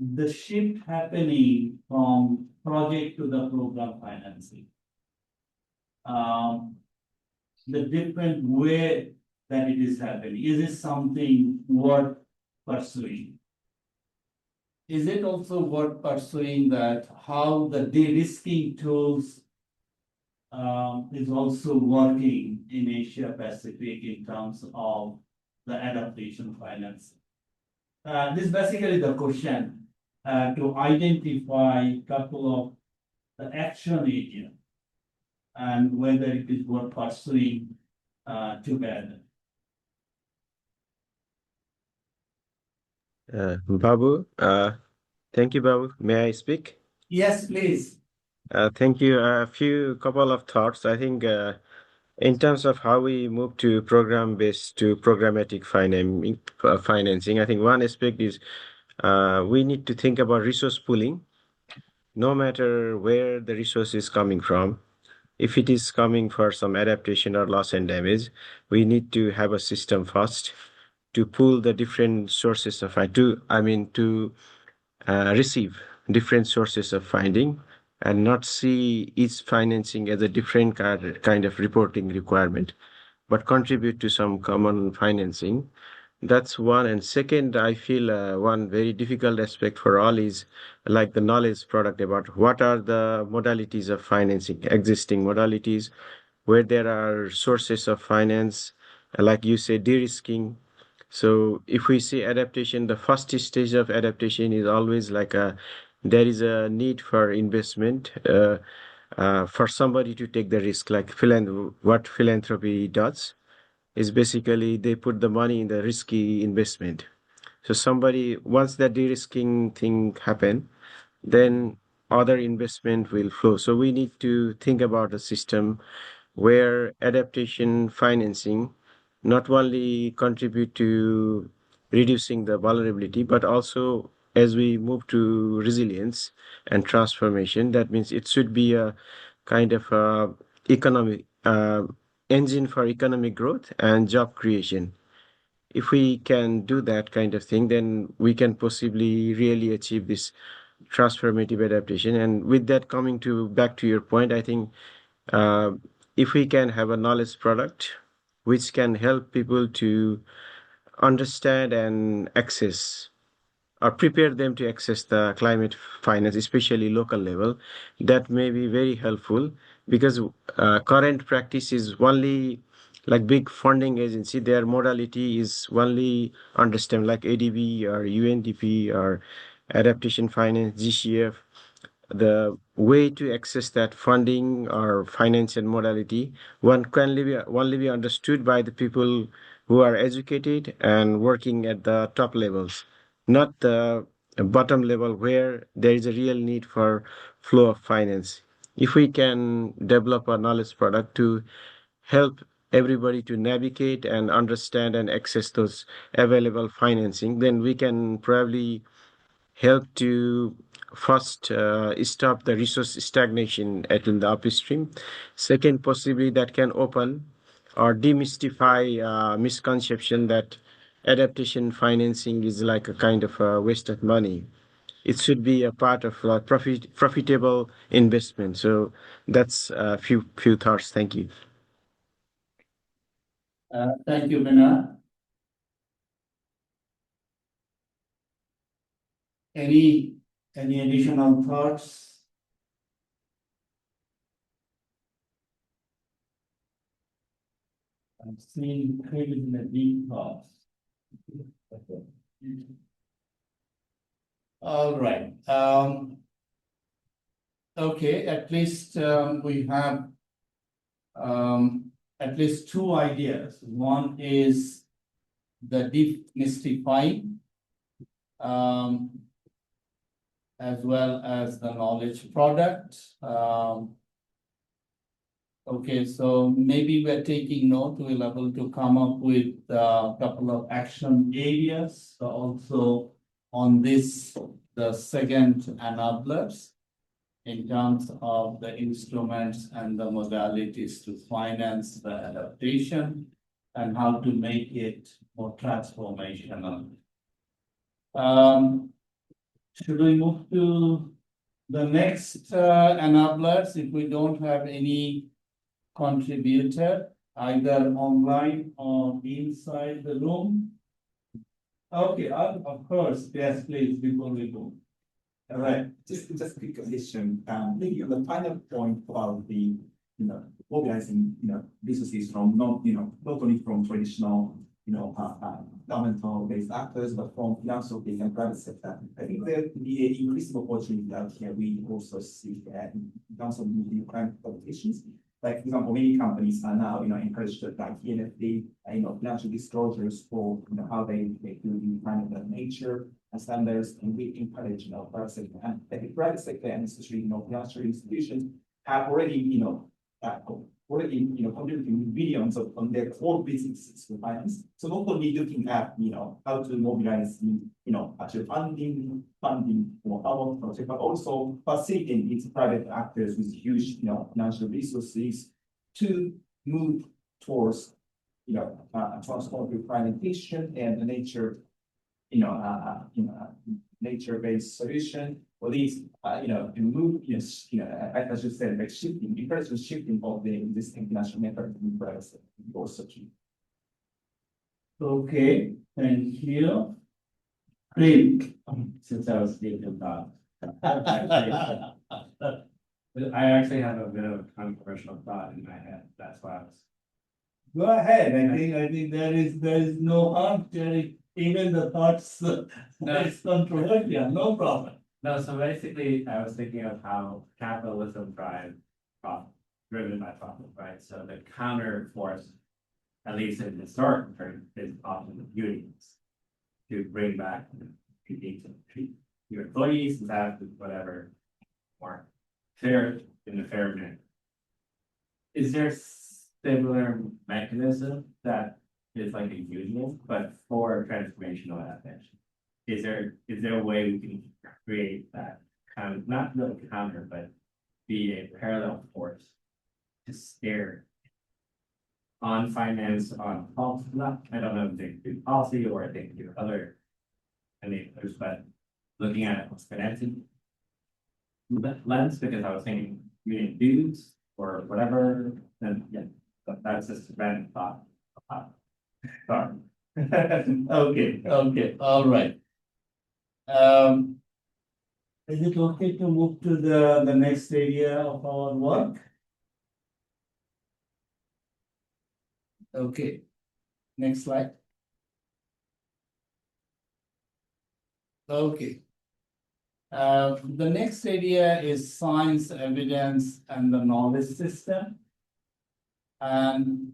the shift happening from project to the program financing? The different way that it is happening, is it something worth pursuing? Is it also worth pursuing that how the de-risking tools is also working in Asia Pacific in terms of the adaptation financing? This is basically the question to identify a couple of the action area and whether it is worth pursuing together. Babu, thank you, Babu. May I speak? Yes, please. Thank you. A couple of thoughts. I think in terms of how we move to program-based to programmatic financing, I think one aspect is we need to think about resource pooling, no matter where the resource is coming from. If it is coming for some adaptation or loss and damage, we need to have a system first to pool the different sources of to receive different sources of funding and not see each financing as a different kind of reporting requirement, but contribute to some common financing. That's one. And second, I feel one very difficult aspect for all is like the knowledge product about what are the modalities of financing, existing modalities, where there are sources of finance, like you say, de-risking. So if we see adaptation, the first stage of adaptation is always like there is a need for investment for somebody to take the risk, like what philanthropy does is basically they put the money in the risky investment. So once that de-risking thing happen, then other investment will flow. So we need to think about a system where adaptation financing not only contribute to reducing the vulnerability, but also as we move to resilience and transformation, that means it should be a kind of economic engine for economic growth and job creation. If we can do that kind of thing, then we can possibly really achieve this transformative adaptation. And with that, coming back to your point, I think if we can have a knowledge product which can help people to understand and access or prepare them to access the climate finance, especially local level, that may be very helpful, because current practice is only like big funding agency, their modality is only understand like ADB or UNDP or adaptation finance, GCF. The way to access that funding or financial modality one can only be understood by the people who are educated and working at the top levels, not the bottom level where there is a real need for flow of finance. If we can develop a knowledge product to help everybody to navigate and understand and access those available financing, then we can probably help to first stop the resource stagnation in the upstream. Second, possibly that can open or demystify misconception that adaptation financing is like a kind of a waste of money. It should be a part of a profitable investment. So that's a few thoughts. Thank you. Thank you, Bina. Any additional thoughts? I'm seeing Craig in the deep thoughts. All right. Okay, at least we have at least two ideas. One is the demystifying, as well as the knowledge product. Okay, so maybe we're taking note, we'll able to come up with a couple of action areas. So also on this, the second enablers in terms of the instruments and the modalities to finance the adaptation and how to make it more transformational. Should we move to the next enablers if we don't have any contributor, either online or inside the room? Okay, of course, yes, please, before we go. All right. Just a quick addition, maybe on the final point about the, organizing, businesses from not only from traditional, governmental-based actors, but from philanthropy and private sector. I think there could be an increasing opportunity out here. We also see in terms of the crime competitions. Like, for example, many companies are now, encouraged to like ENFD, financial disclosures for, how they do the kind of nature and standards, and we encourage, private sector and the private sector and especially, financial institutions have already, contributing billions on their core businesses to finance. So not only looking at, how to mobilize, actual funding for our project, but also facilitating its private actors with huge, financial resources to move towards, transformative implementation and the nature, nature-based solution for these, move, I should say, like shifting, encourage the shifting of the existing financial network in private sector also key. Okay, thank you. Great. Since I was deep in thought. I actually have a bit of a controversial thought in my head. That's why I was. Go ahead. I think there is no harm sharing even the thoughts. It's controversial, no problem. No, so basically, I was thinking of how capitalism drives profit, driven by profit, right? So the counter force, at least in historic terms, is often the unions to bring back, you need to treat your employees, staff, whatever, more fair in a fair manner. Is there similar mechanism that is like a union, but for transformational adaptation? Is there a way we can create that kind of, not really counter, but be a parallel force to steer on finance, on policy? I don't know if they do policy or if they do other enablers, but looking at it financing lens, because I was thinking union dues or whatever, then yeah, that's just a random thought. Sorry. Okay, all right. Is it okay to move to the next area of our work? Okay, next slide. Okay. The next area is science, evidence, and the knowledge system. And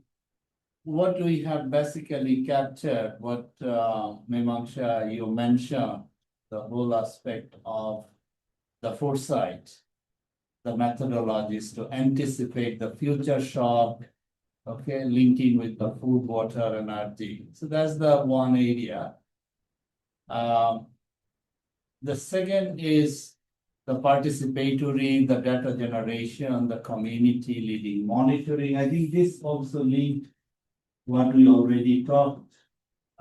what we have basically captured, what Memangsha, you mentioned, the whole aspect of the foresight, the methodologies to anticipate the future shock, okay, linking with the food, water, energy. So that's the one area. The second is the participatory, the data generation, the community leading monitoring. I think this also linked what we already talked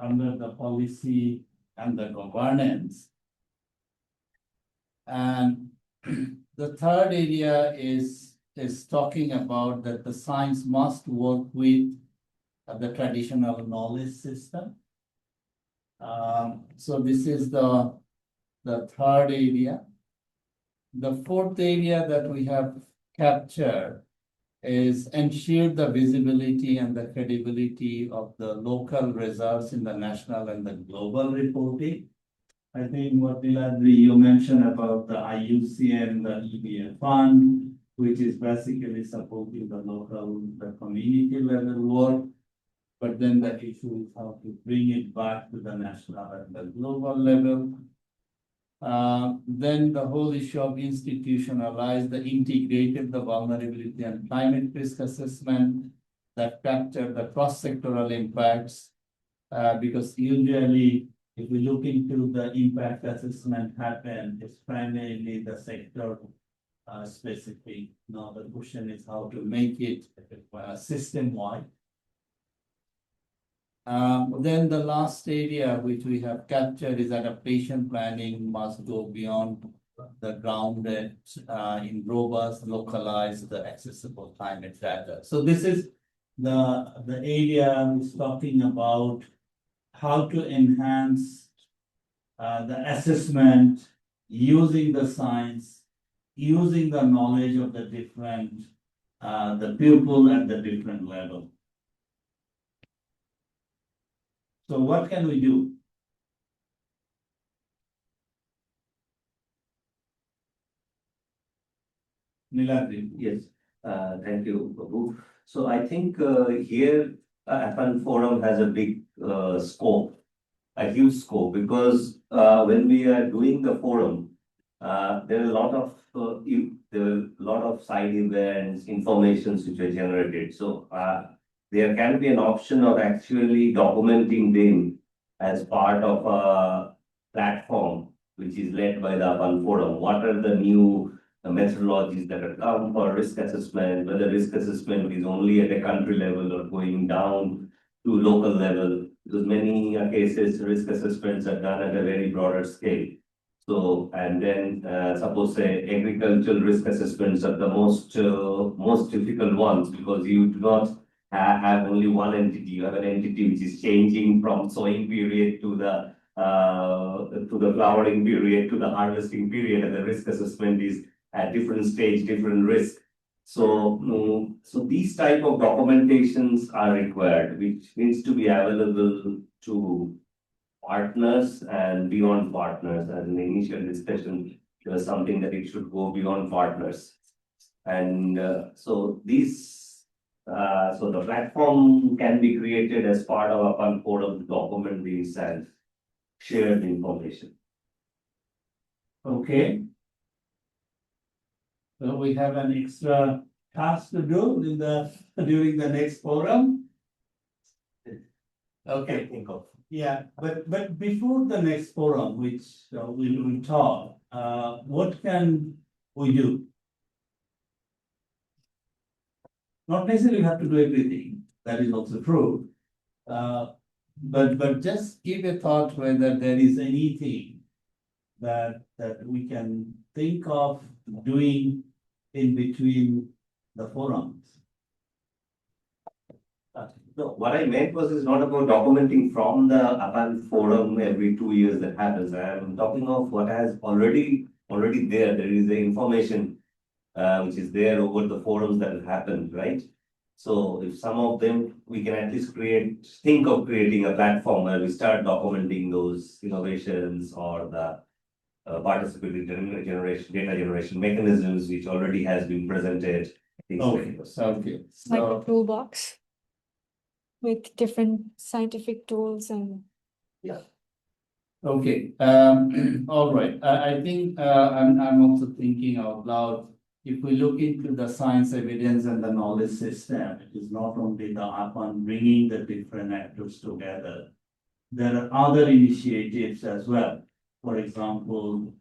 under the policy and the governance. And the third area is talking about that the science must work with the traditional knowledge system. So this is the third area. The fourth area that we have captured is ensure the visibility and the credibility of the local results in the national and the global reporting. I think what Niladri, you mentioned about the IUCN, the EBA fund, which is basically supporting the local, the community level work. But then the issue is how to bring it back to the national and the global level. Then the whole issue of institutionalize the integrated the vulnerability and climate risk assessment that capture the cross-sectoral impacts. Because usually if we look into the impact assessment happen, it's primarily the sector specific. Now the question is how to make it system-wide. Then the last area which we have captured is adaptation planning must go beyond the grounded in robust, localized, the accessible climate data. So this is the area is talking about how to enhance the assessment using the science, using the knowledge of the different the pupil at the different level. So what can we do? Niladri. Yes, thank you, Babu. So I think here APAN Forum has a big scope, a huge scope, because when we are doing the forum, there are a lot of side events, informations which were generated. So there can be an option of actually documenting them as part of a platform which is led by the APAN Forum. What are the new methodologies that are come for risk assessment, whether risk assessment is only at a country level or going down to local level, because many cases risk assessments are done at a very broader scale. So, and then suppose say agricultural risk assessments are the most difficult ones, because you do not have only one entity. You have an entity which is changing from sowing period to the flowering period to the harvesting period, and the risk assessment is at different stage, different risk. So, so these type of documentations are required, which needs to be available to partners and beyond partners. As in the initial discussion, there was something that it should go beyond partners. And so these, so the platform can be created as part of a APAN Forum to document these and share the information. Okay. So we have an extra task to do in during the next forum. Okay. Yeah, but before the next forum, which we'll talk, what can we do? Not necessarily have to do everything. That is also true. But just give a thought whether there is anything that we can think of doing in between the forums. No, what I meant was it's not about documenting from the APAN Forum every 2 years that happens. I am talking of what has already there. There is the information which is there over the forums that have happened, right? So if some of them we can at least think of creating a platform where we start documenting those innovations or the participatory data generation mechanisms which already has been presented. Okay, okay. Like a toolbox with different scientific tools and. Yeah. Okay, all right. I think I'm also thinking out loud. If we look into the science evidence and the knowledge system, it is not only the APAN bringing the different actors together. There are other initiatives as well. For example,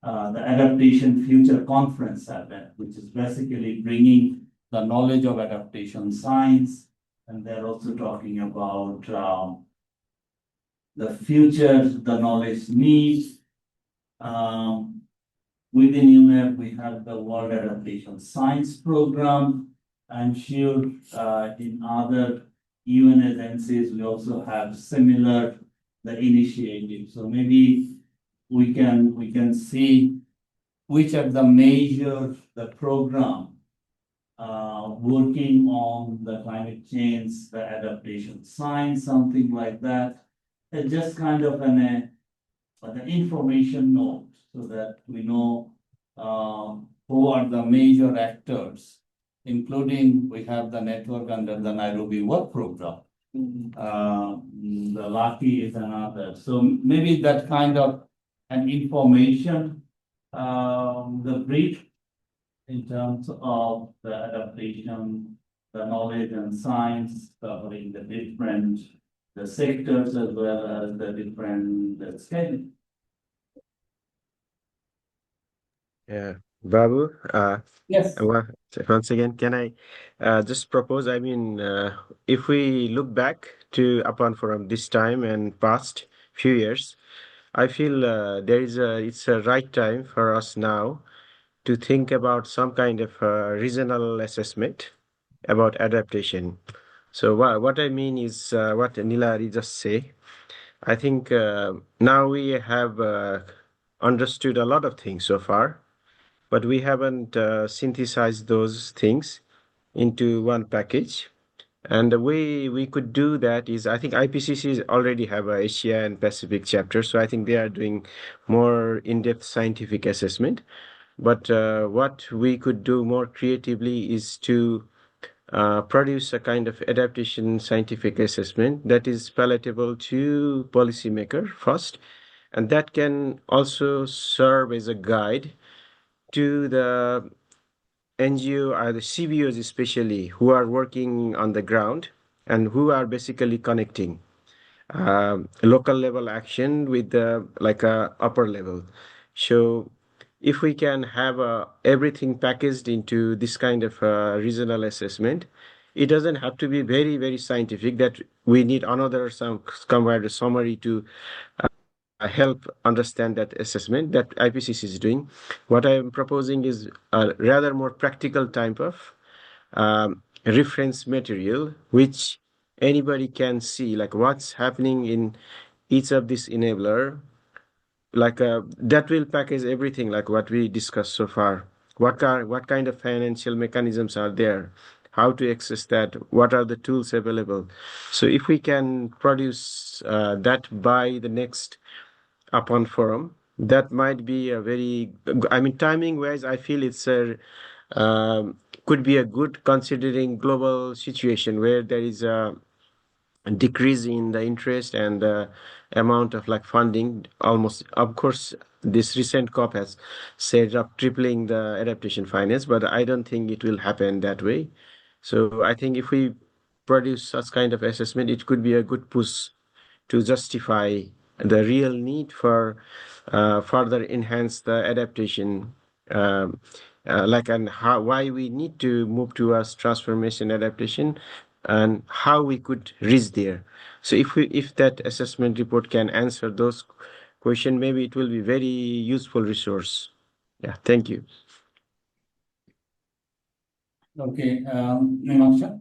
the Adaptation Future Conference happened, which is basically bringing the knowledge of adaptation science. And they're also talking about the future, the knowledge needs. Within UNEP, we have the World Adaptation Science Program. I'm sure in other UN agencies, we also have similar the initiative. So maybe we can see which are the major the program working on the climate change, the adaptation science, something like that. It's just kind of an information note so that we know who are the major actors, including we have the network under the Nairobi Work Program. The Lucky is another. So maybe that kind of an information, the brief in terms of the adaptation, the knowledge and science covering the different the sectors as well as the different scale. Yeah, Babu, Yes. once again, can I just propose? I mean, if we look back to APAN Forum this time and past few years, I feel it's a right time for us now to think about some kind of regional assessment about adaptation. So what I mean is what Nilari just say. I think now we have understood a lot of things so far, but we haven't synthesized those things into one package. And the way we could do that is, I think IPCC already have a Asia and Pacific chapter, so I think they are doing more in-depth scientific assessment. But what we could do more creatively is to produce a kind of adaptation scientific assessment that is palatable to policymaker first, and that can also serve as a guide to the NGO or the CBOs especially who are working on the ground and who are basically connecting local level action with the like a upper level. So if we can have everything packaged into this kind of regional assessment, it doesn't have to be very, very scientific that we need another some kind of summary to help understand that assessment that IPCC is doing. What I am proposing is a rather more practical type of reference material, which anybody can see, like what's happening in each of this enabler, like that will package everything, like what we discussed so far. What kind of financial mechanisms are there? How to access that? What are the tools available? So if we can produce that by the next APAN forum, that might be a very, I mean, timing wise, I feel it's a could be a good considering global situation where there is a decrease in the interest and the amount of like funding almost, of course, this recent COP has set up tripling the adaptation finance, but I don't think it will happen that way. So I think if we produce such kind of assessment, it could be a good push to justify the real need for further enhance the adaptation, like and how why we need to move towards transformation adaptation and how we could reach there. So if that assessment report can answer those questions, maybe it will be very useful resource. Yeah, thank you. Okay, Meenakshi?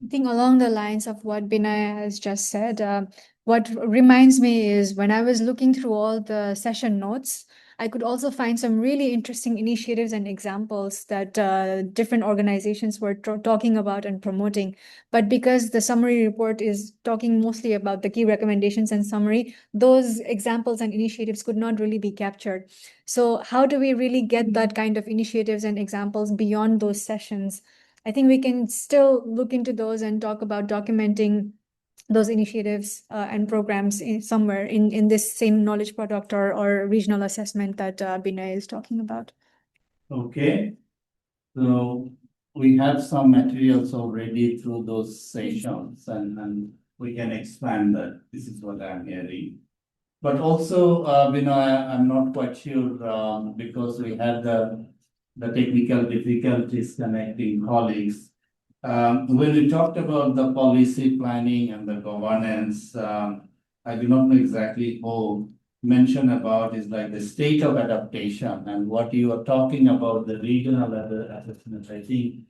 I think along the lines of what Binay has just said, what reminds me is when I was looking through all the session notes, I could also find some really interesting initiatives and examples that different organizations were talking about and promoting. But because the summary report is talking mostly about the key recommendations and summary, those examples and initiatives could not really be captured. So how do we really get that kind of initiatives and examples beyond those sessions? I think we can still look into those and talk about documenting those initiatives and programs somewhere in this same knowledge product or regional assessment that Binay is talking about. Okay, so we have some materials already through those sessions and we can expand that. This is what I'm hearing. But also, Binay, I'm not quite sure because we had the technical difficulties connecting colleagues. When we talked about the policy planning and the governance, I do not know exactly who mentioned about is like the state of adaptation and what you are talking about, the regional assessment. I think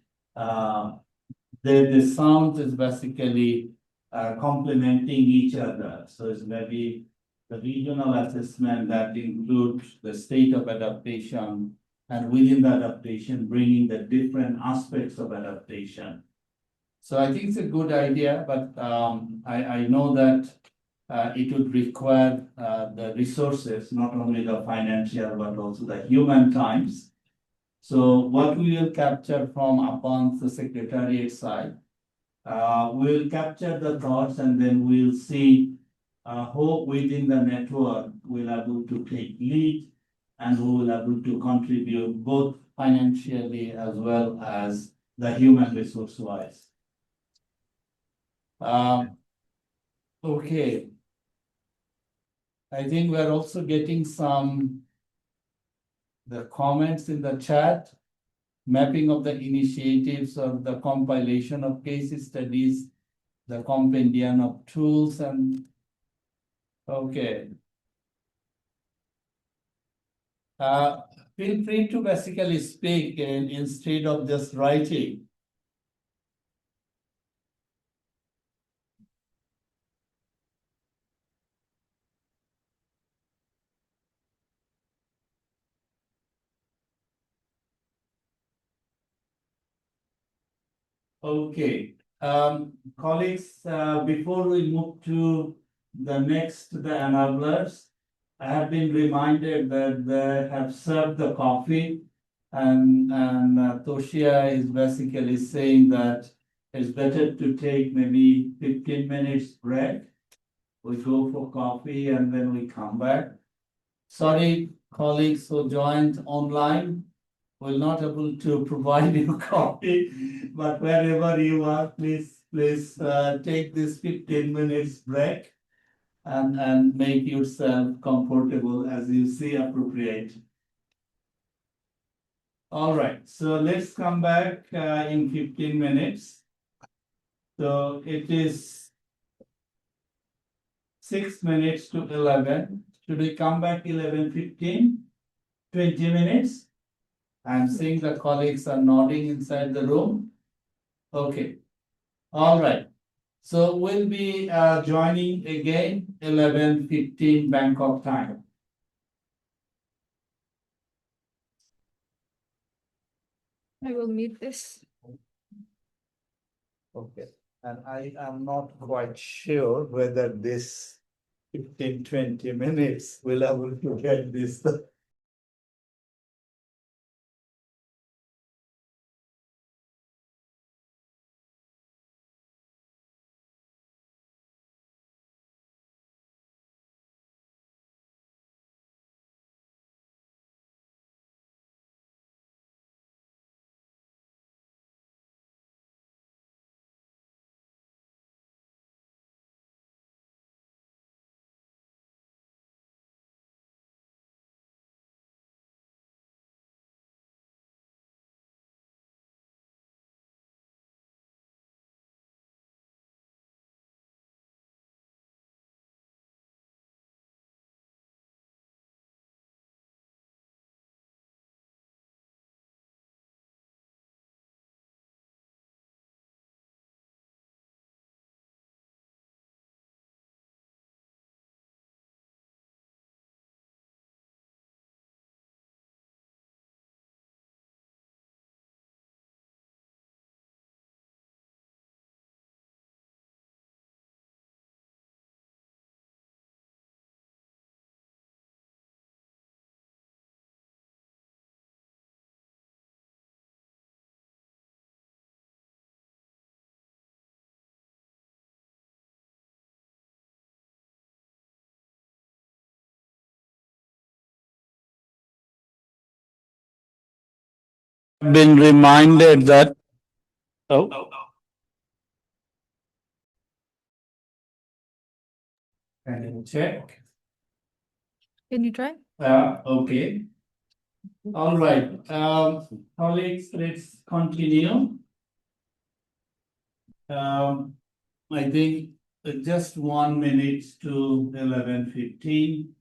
the sound is basically complementing each other. So it's maybe the regional assessment that includes the state of adaptation, and within the adaptation, bringing the different aspects of adaptation. So I think it's a good idea, but I know that it would require the resources, not only the financial, but also the human times. So what we will capture from APAN's the secretariat side, we'll capture the thoughts and then we'll see who within the network will able to take lead and who will able to contribute both financially as well as the human resource wise. Okay. I think we're also getting the comments in the chat, mapping of the initiatives of the compilation of case studies, the compendium of tools and okay. Feel free to basically speak instead of just writing. Okay, colleagues, before we move to the next, the enablers, I have been reminded that they have served the coffee, and Toshia is basically saying that it's better to take maybe 15 minutes break. We go for coffee and then we come back. Sorry, colleagues who joined online, will not able to provide you coffee, but wherever you are, please take this 15 minutes break and make yourself comfortable as you see appropriate. All right, so let's come back in 15 minutes. So it is 6 minutes to 11. Should we come back 11:15? 20 minutes? I'm seeing the colleagues are nodding inside the room. Okay. All right. So we'll be joining again 11:15 Bangkok time. I will mute this. Okay. And I am not quite sure whether this 15-20 minutes will able to get this been reminded that can you check? Can you try? Okay. All right. Colleagues, let's continue. I think just 1 minute to 11:15.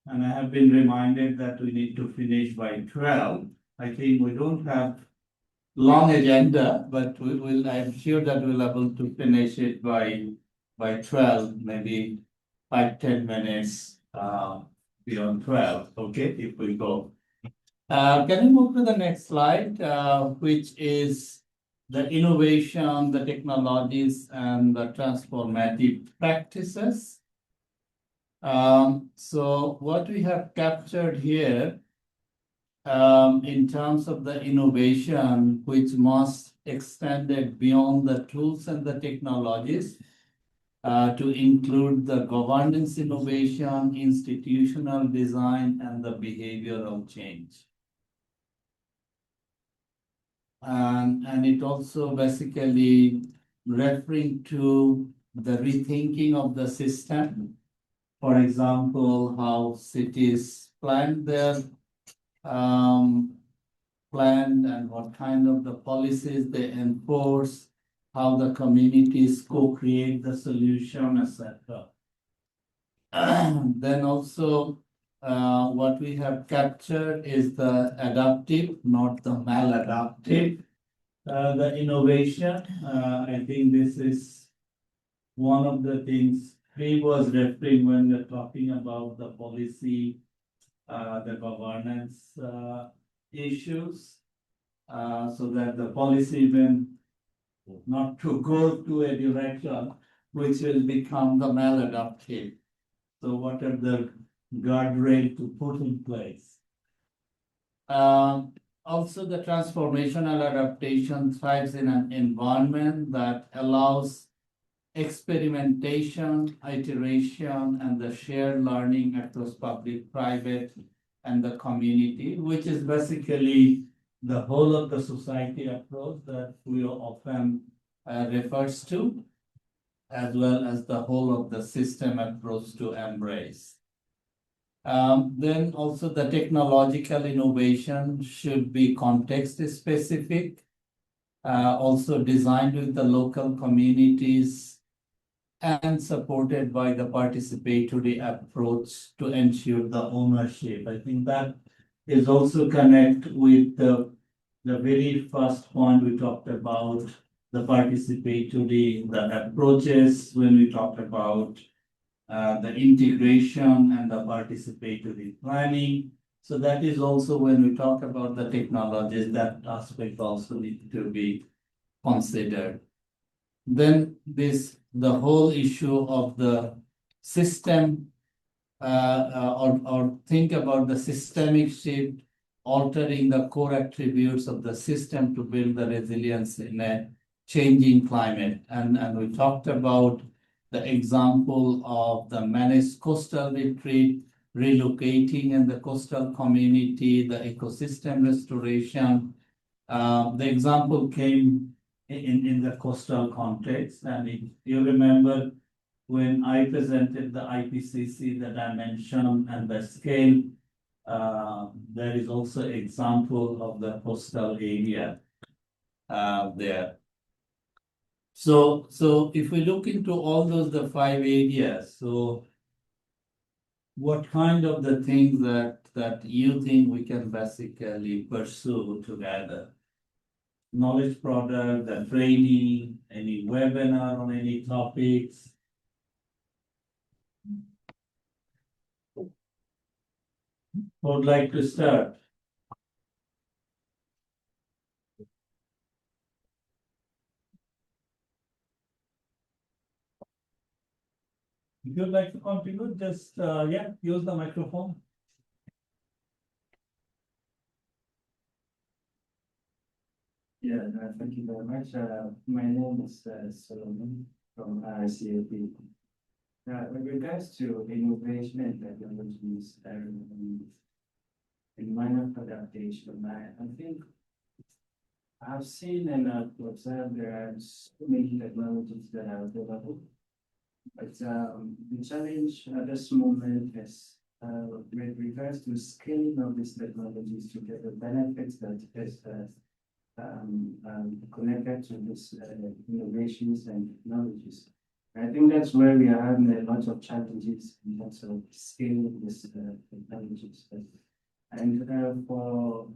And I have been reminded that we need to finish by 12. I think we don't have long agenda, but we will, I'm sure that we'll able to finish it by 12, maybe 5-10 minutes beyond 12, okay, if we go. Can we move to the next slide, which is the innovation, the technologies, and the transformative practices? So what we have captured here in terms of the innovation, which must extend it beyond the tools and the technologies to include the governance innovation, institutional design, and the behavioral change. And it also basically referring to the rethinking of the system. For example, how cities plan their plan and what kind of the policies they enforce, how the communities co-create the solution, etc. Then also what we have captured is the adaptive, not the maladaptive. The innovation, I think this is one of the things we was referring when we're talking about the policy, the governance issues, so that the policy even not to go to a direction which will become the maladaptive. So what are the guardrail to put in place? Also, the transformational adaptation thrives in an environment that allows experimentation, iteration, and the shared learning across public, private, and the community, which is basically the whole of the society approach that we often refers to, as well as the whole of the system approach to embrace. Then also the technological innovation should be context specific, also designed with the local communities and supported by the participatory approach to ensure the ownership. I think that is also connect with the very first point we talked about, the participatory, the approaches when we talked about the integration and the participatory planning. So that is also when we talk about the technologies, that aspect also need to be considered. Then the whole issue of the system or think about the systemic shift, altering the core attributes of the system to build the resilience in a changing climate. And we talked about the example of the managed coastal retreat, relocating in the coastal community, the ecosystem restoration. The example came in the coastal context. And if you remember, when I presented the IPCC, the dimension and the scale, there is also example of the coastal area there. So if we look into all those, the 5 areas, so what kind of the things that you think we can basically pursue together? Knowledge product, the training, any webinar on any topics? Who would like to start? If you'd like to contribute, just use the microphone. Yeah, thank you very much. My name is Solomon from RCAP. With regards to innovation and technologies in minor adaptation, I think I've seen and I've observed there are so many technologies that are available. But the challenge at this moment is with regards to scaling of these technologies to get the benefits that is connected to these innovations and technologies. I think that's where we are having a lot of challenges in terms of scaling this technologies. And for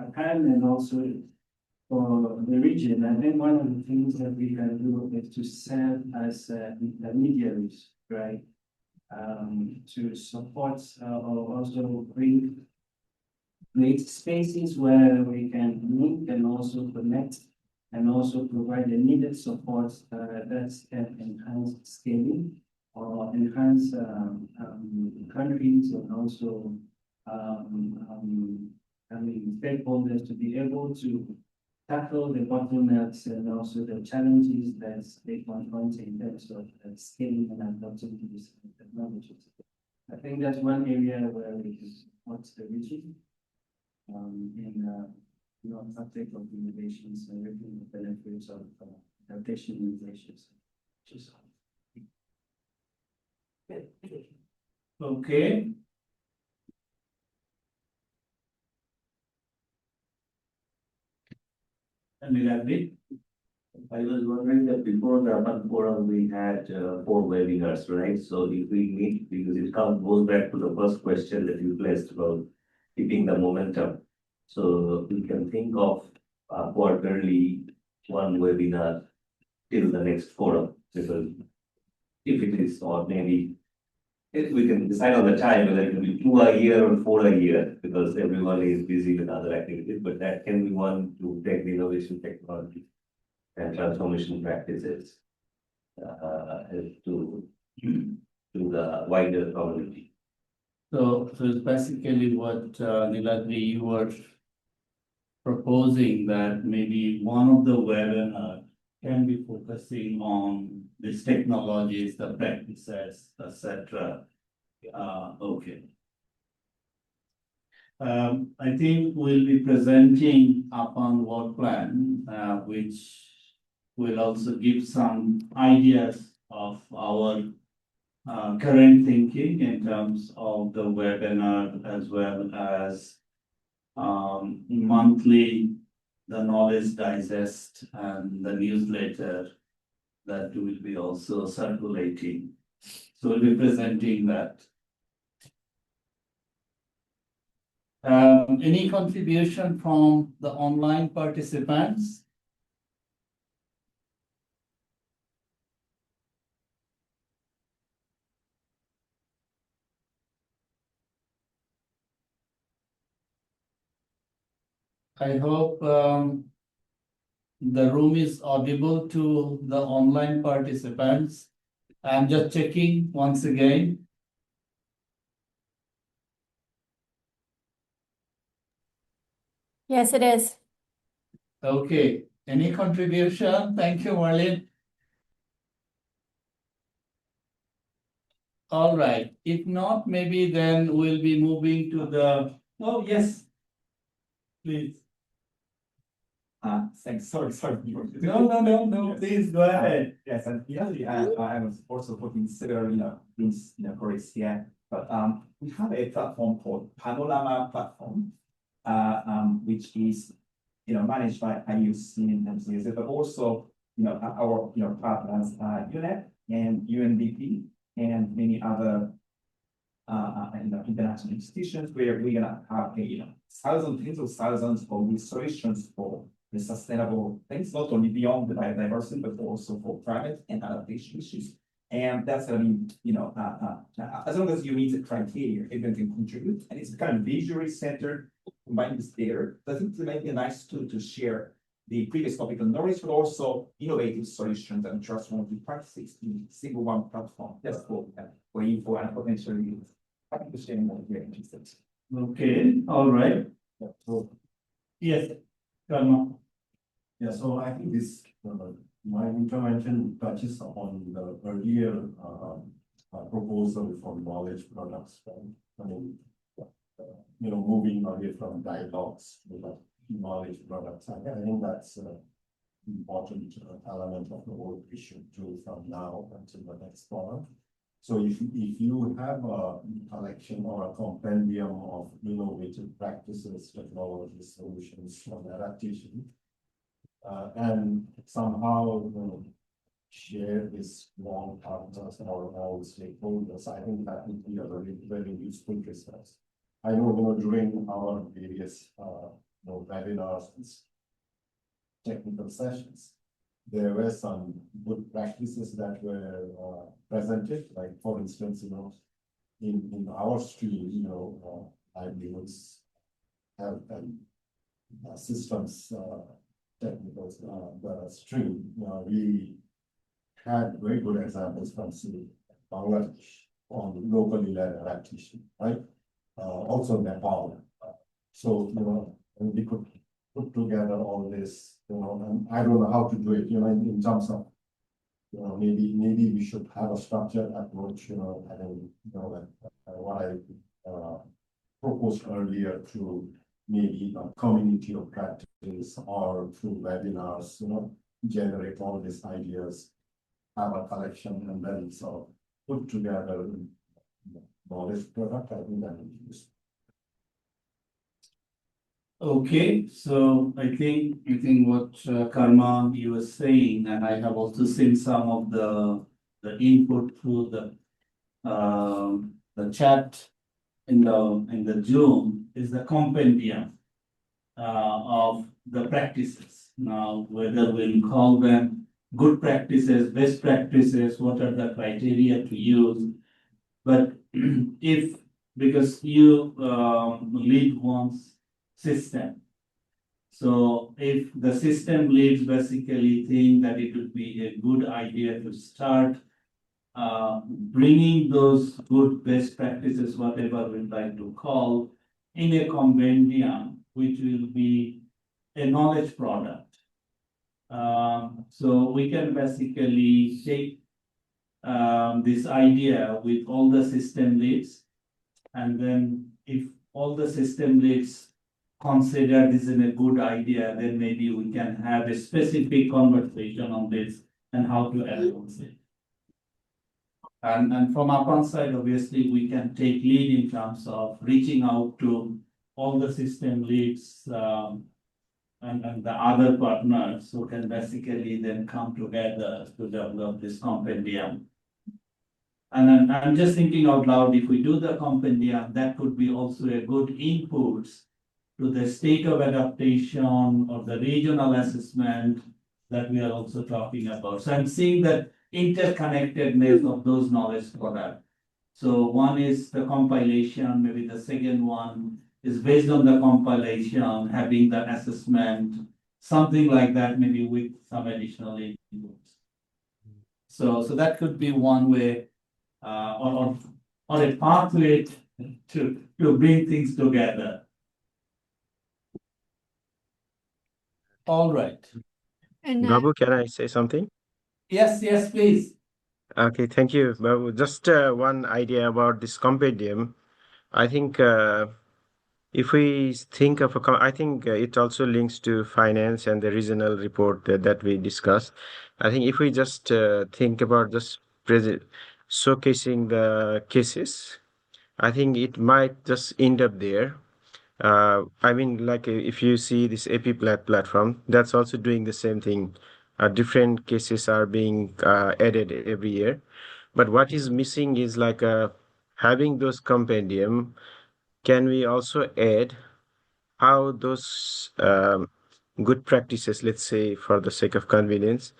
APAN and also for the region, I think one of the things that we can do is to serve as intermediaries, right? To support or also create spaces where we can link and also connect and also provide the needed support that can enhance scaling or enhance countries and also stakeholders to be able to tackle the bottlenecks and also the challenges that they confront in terms of scaling and adopting these technologies. I think that's one area where we can support the region in uptake of innovations and reaping the benefits of adaptation innovations. Okay. Niladri? I was wondering that before the APAN forum, we had 4 webinars, right? So if we meet, because it goes back to the first question that you placed about keeping the momentum. So we can think of quarterly 1 webinar till the next forum, because if it is, or maybe if we can decide on the time, whether it will be 2 a year or 4 a year, because everyone is busy with other activities, but that can be one to take the innovation technology and transformation practices to the wider community. So it's basically what Niladri, you were proposing that maybe one of the webinar can be focusing on these technologies, the practices, etc. Okay. I think we'll be presenting upon work plan, which will also give some ideas of our current thinking in terms of the webinar as well as monthly, the knowledge digest and the newsletter that will be also circulating. So we'll be presenting that. Any contribution from the online participants? I hope the room is audible to the online participants. I'm just checking once again. Yes, it is. Okay, any contribution? Thank you, Marlene. All right, if not, maybe then we'll be moving to the, oh, yes. Please. Thanks. Sorry. No, please go ahead. Yes, and really, I was also putting several, things, correct here. But we have a platform called Panorama Platform, which is, managed by IUC and MCS, but also, our, partners, UNEP and UNDP and many other international institutions where we're gonna have tens of thousands of solutions for the sustainable things, not only beyond the biodiversity, but also for climate and adaptation issues. And that's gonna be, as long as you meet the criteria, everyone can contribute. And it's kind of visually centered, combined with data. I think it might be a nice tool to share the previous topical knowledge, but also innovative solutions and transformative practices in single one platform. That's for info and potentially happy to share more here in instance. Okay, all right. Yeah, so, Yes, Karma. yeah, so I think this, my intervention touches upon the earlier proposal for knowledge products, right? I mean, moving away from dialogues to knowledge products. I think that's an important element of the whole issue too from now until the next forum. So if you have a collection or a compendium of innovative practices, technologies, solutions for adaptation, and somehow share this long partners or all stakeholders. I think that would be a very, very useful resource. I know, during our various, webinars and technical sessions, there were some good practices that were presented, like for instance, in our stream, livelihoods have systems technicals, the stream, we had very good examples from say, Bangladesh on locally led adaptation, right? Also Nepal. So, and we could put together all this, and I don't know how to do it, in terms of, maybe we should have a structured approach, and what I proposed earlier to maybe a community of practice or through webinars, generate all these ideas, have a collection, and then sort of put together knowledge product. I think that would be useful. Okay, so I think what Karma you were saying, and I have also seen some of the input through the chat in the Zoom is the compendium of the practices. Now, whether we'll call them good practices, best practices, what are the criteria to use? But because you lead one's system, so if the system leads basically think that it would be a good idea to start bringing those good best practices, whatever we'd like to call, in a compendium, which will be a knowledge product. So we can basically take this idea with all the system leads, and then if all the system leads consider this is a good idea, then maybe we can have a specific conversation on this and how to advance it. And from APAN side, obviously, we can take lead in terms of reaching out to all the system leads and the other partners who can basically then come together to develop this compendium. And I'm just thinking out loud, if we do the compendium, that could be also a good input to the state of adaptation or the regional assessment that we are also talking about. So I'm seeing that interconnectedness of those knowledge products. So one is the compilation, maybe the second one is based on the compilation, having the assessment, something like that, maybe with some additional inputs. So that could be one way or a pathway to bring things together. All right. And Babu, can I say something? Yes, please. Okay, thank you, Babu. Just one idea about this compendium. I think if we think of I think it also links to finance and the regional report that we discussed. I think if we just think about just showcasing the cases, I think it might just end up there. I mean, like if you see this AP platform, that's also doing the same thing. Different cases are being added every year. But what is missing is like having those compendium. Can we also add how those good practices, let's say for the sake of convenience,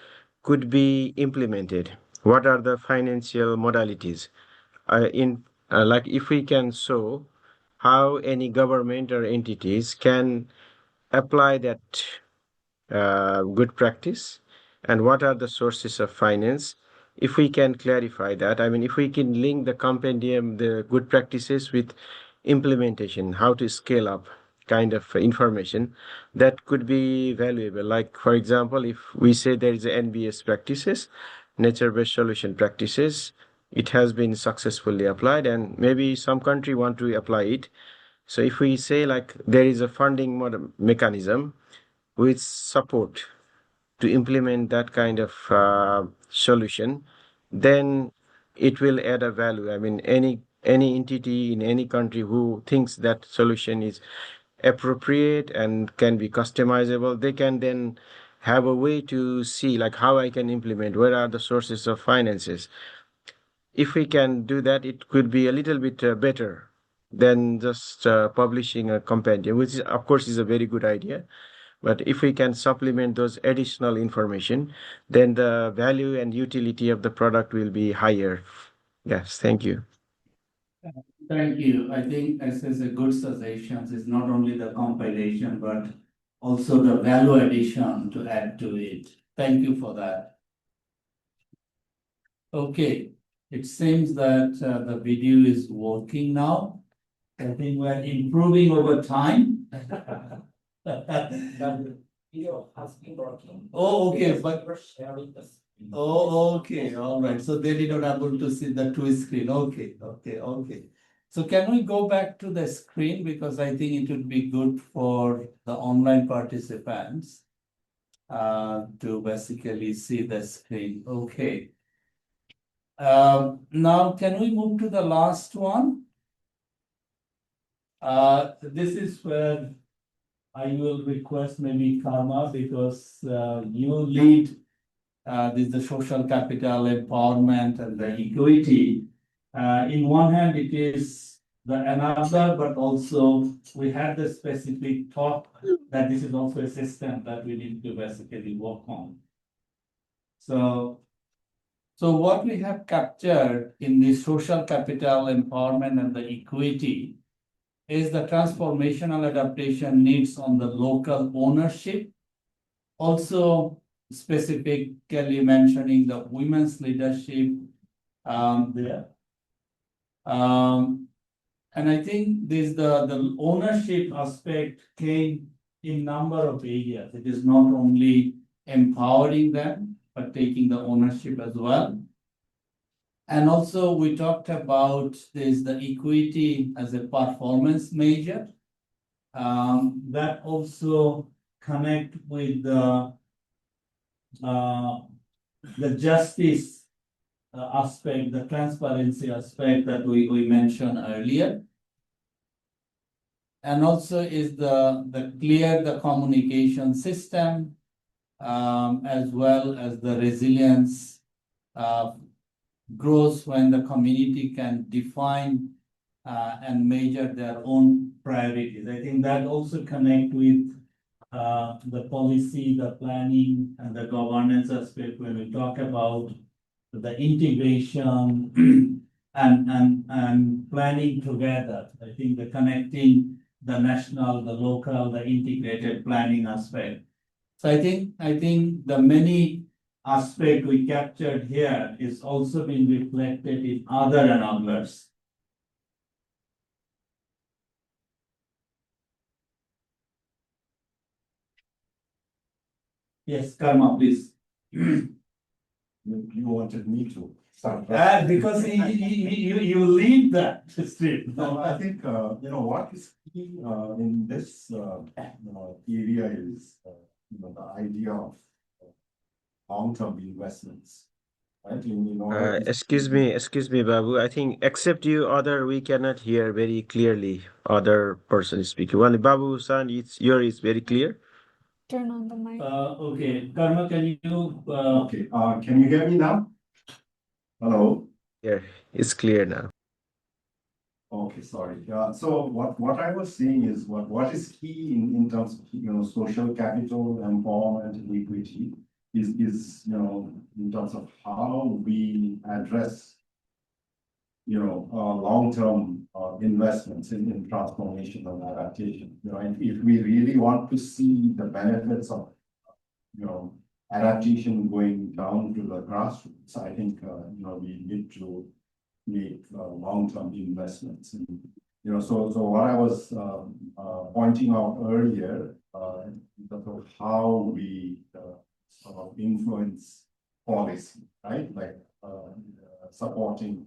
could be implemented? What are the financial modalities? Like if we can show how any government or entities can apply that good practice and what are the sources of finance. If we can clarify that, I mean, if we can link the compendium, the good practices with implementation, how to scale up kind of information, that could be valuable. Like, for example, if we say there is NBS practices, nature-based solution practices, it has been successfully applied and maybe some country want to apply it. So if we say like there is a funding mechanism with support to implement that kind of solution, then it will add a value. I mean, any entity in any country who thinks that solution is appropriate and can be customizable, they can then have a way to see like how I can implement, where are the sources of finances. If we can do that, it could be a little bit better than just publishing a compendium, which is, of course is a very good idea. But if we can supplement those additional information, then the value and utility of the product will be higher. Yes, thank you. Thank you. I think this is a good suggestion. It's not only the compilation, but also the value addition to add to it. Thank you for that. Okay, it seems that the video is working now. I think we're improving over time. Video has been working. Oh, okay, but We're sharing this. oh, okay, all right. So they did not able to see the two screen. Okay. So can we go back to the screen, because I think it would be good for the online participants to basically see the screen. Okay. Now can we move to the last one? This is where I will request maybe Karma, because you lead this is the social capital empowerment and the equity. In one hand, it is the enabler, but also we have the specific talk that this is also a system that we need to basically work on. So what we have captured in the social capital empowerment and the equity is the transformational adaptation needs on the local ownership. Also specifically mentioning the women's leadership there. And I think this the ownership aspect came in number of areas. It is not only empowering them, but taking the ownership as well. And also we talked about this the equity as a performance measure. That also connect with the justice aspect, the transparency aspect that we mentioned earlier. And also is the clear the communication system, as well as the resilience grows when the community can define and measure their own priorities. I think that also connect with the policy, the planning, and the governance aspect when we talk about the integration and planning together. I think the connecting the national, the local, the integrated planning aspect. So I think the many aspect we captured here is also being reflected in other enablers. Yes, Karma, please. You wanted me to start. Because you lead that stream. No, I think, what is key in this, area is, the idea of long-term investments. Right? Excuse me, Babu. I think except you, we cannot hear very clearly other person speaking. Only Babu-san, your is very clear. Turn on the mic. Okay, Karma, can you? Okay, can you hear me now? Hello? Yeah, it's clear now. Okay, sorry. So what I was saying is what is key in terms of social capital, empowerment, and equity is in terms of how we address long-term investments in transformation and adaptation. And if we really want to see the benefits of adaptation going down to the grassroots, I think we need to make long-term investments. And, so what I was pointing out earlier, in terms of how we sort of influence policy, right? Like supporting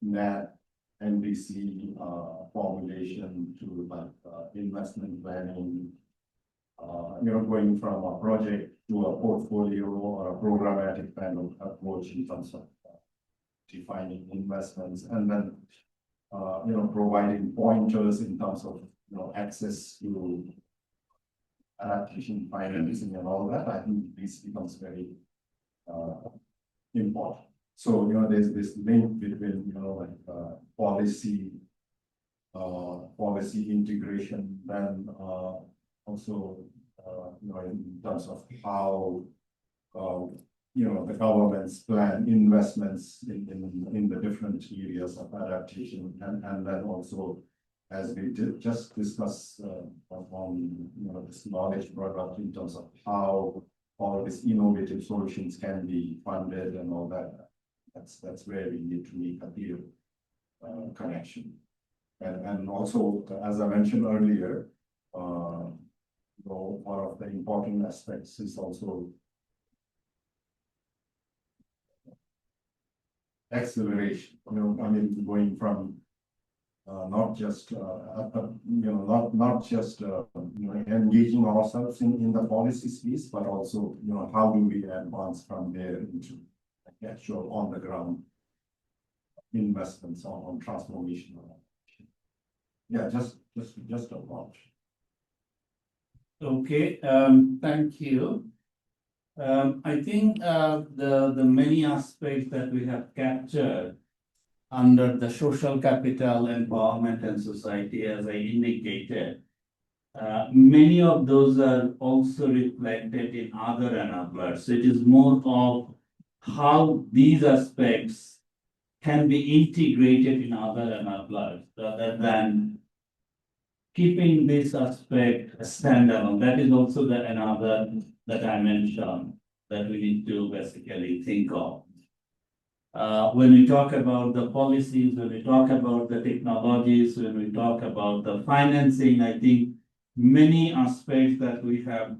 NAT, NBC formulation to like investment planning, going from a project to a portfolio or a programmatic kind of approach in terms of defining investments, and then providing pointers in terms of access to adaptation, financing and all that, I think this becomes very important. So, there's this link between, policy, policy integration, then also, in terms of how, the government's plan investments in the different areas of adaptation, and then also, as we did just discuss on this knowledge product in terms of how all these innovative solutions can be funded and all that. That's where we need to make a clear connection. And also, as I mentioned earlier, one of the important aspects is also acceleration. Going from not just engaging ourselves in the policy space, but also how do we advance from there into actual on the ground investments on transformation. Yeah, just a thought. Okay, thank you. I think the many aspects that we have captured under the social capital, empowerment and society, as I indicated, many of those are also reflected in other enablers. It is more of how these aspects can be integrated in other enablers rather than keeping this aspect standalone. That is also another that I mentioned that we need to basically think of. When we talk about the policies, when we talk about the technologies, when we talk about the financing, I think many aspects that we have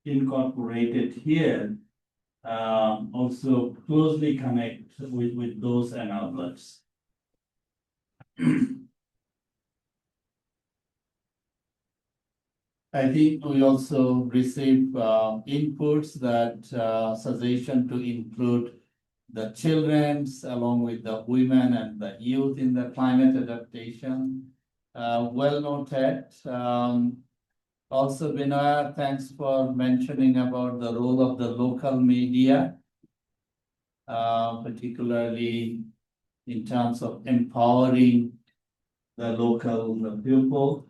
incorporated here also closely connect with those enablers. I think we also receive inputs that suggestion to include the children's along with the women and the youth in the climate adaptation. Well noted. Also, Vinaya, thanks for mentioning about the role of the local media, particularly in terms of empowering the local people.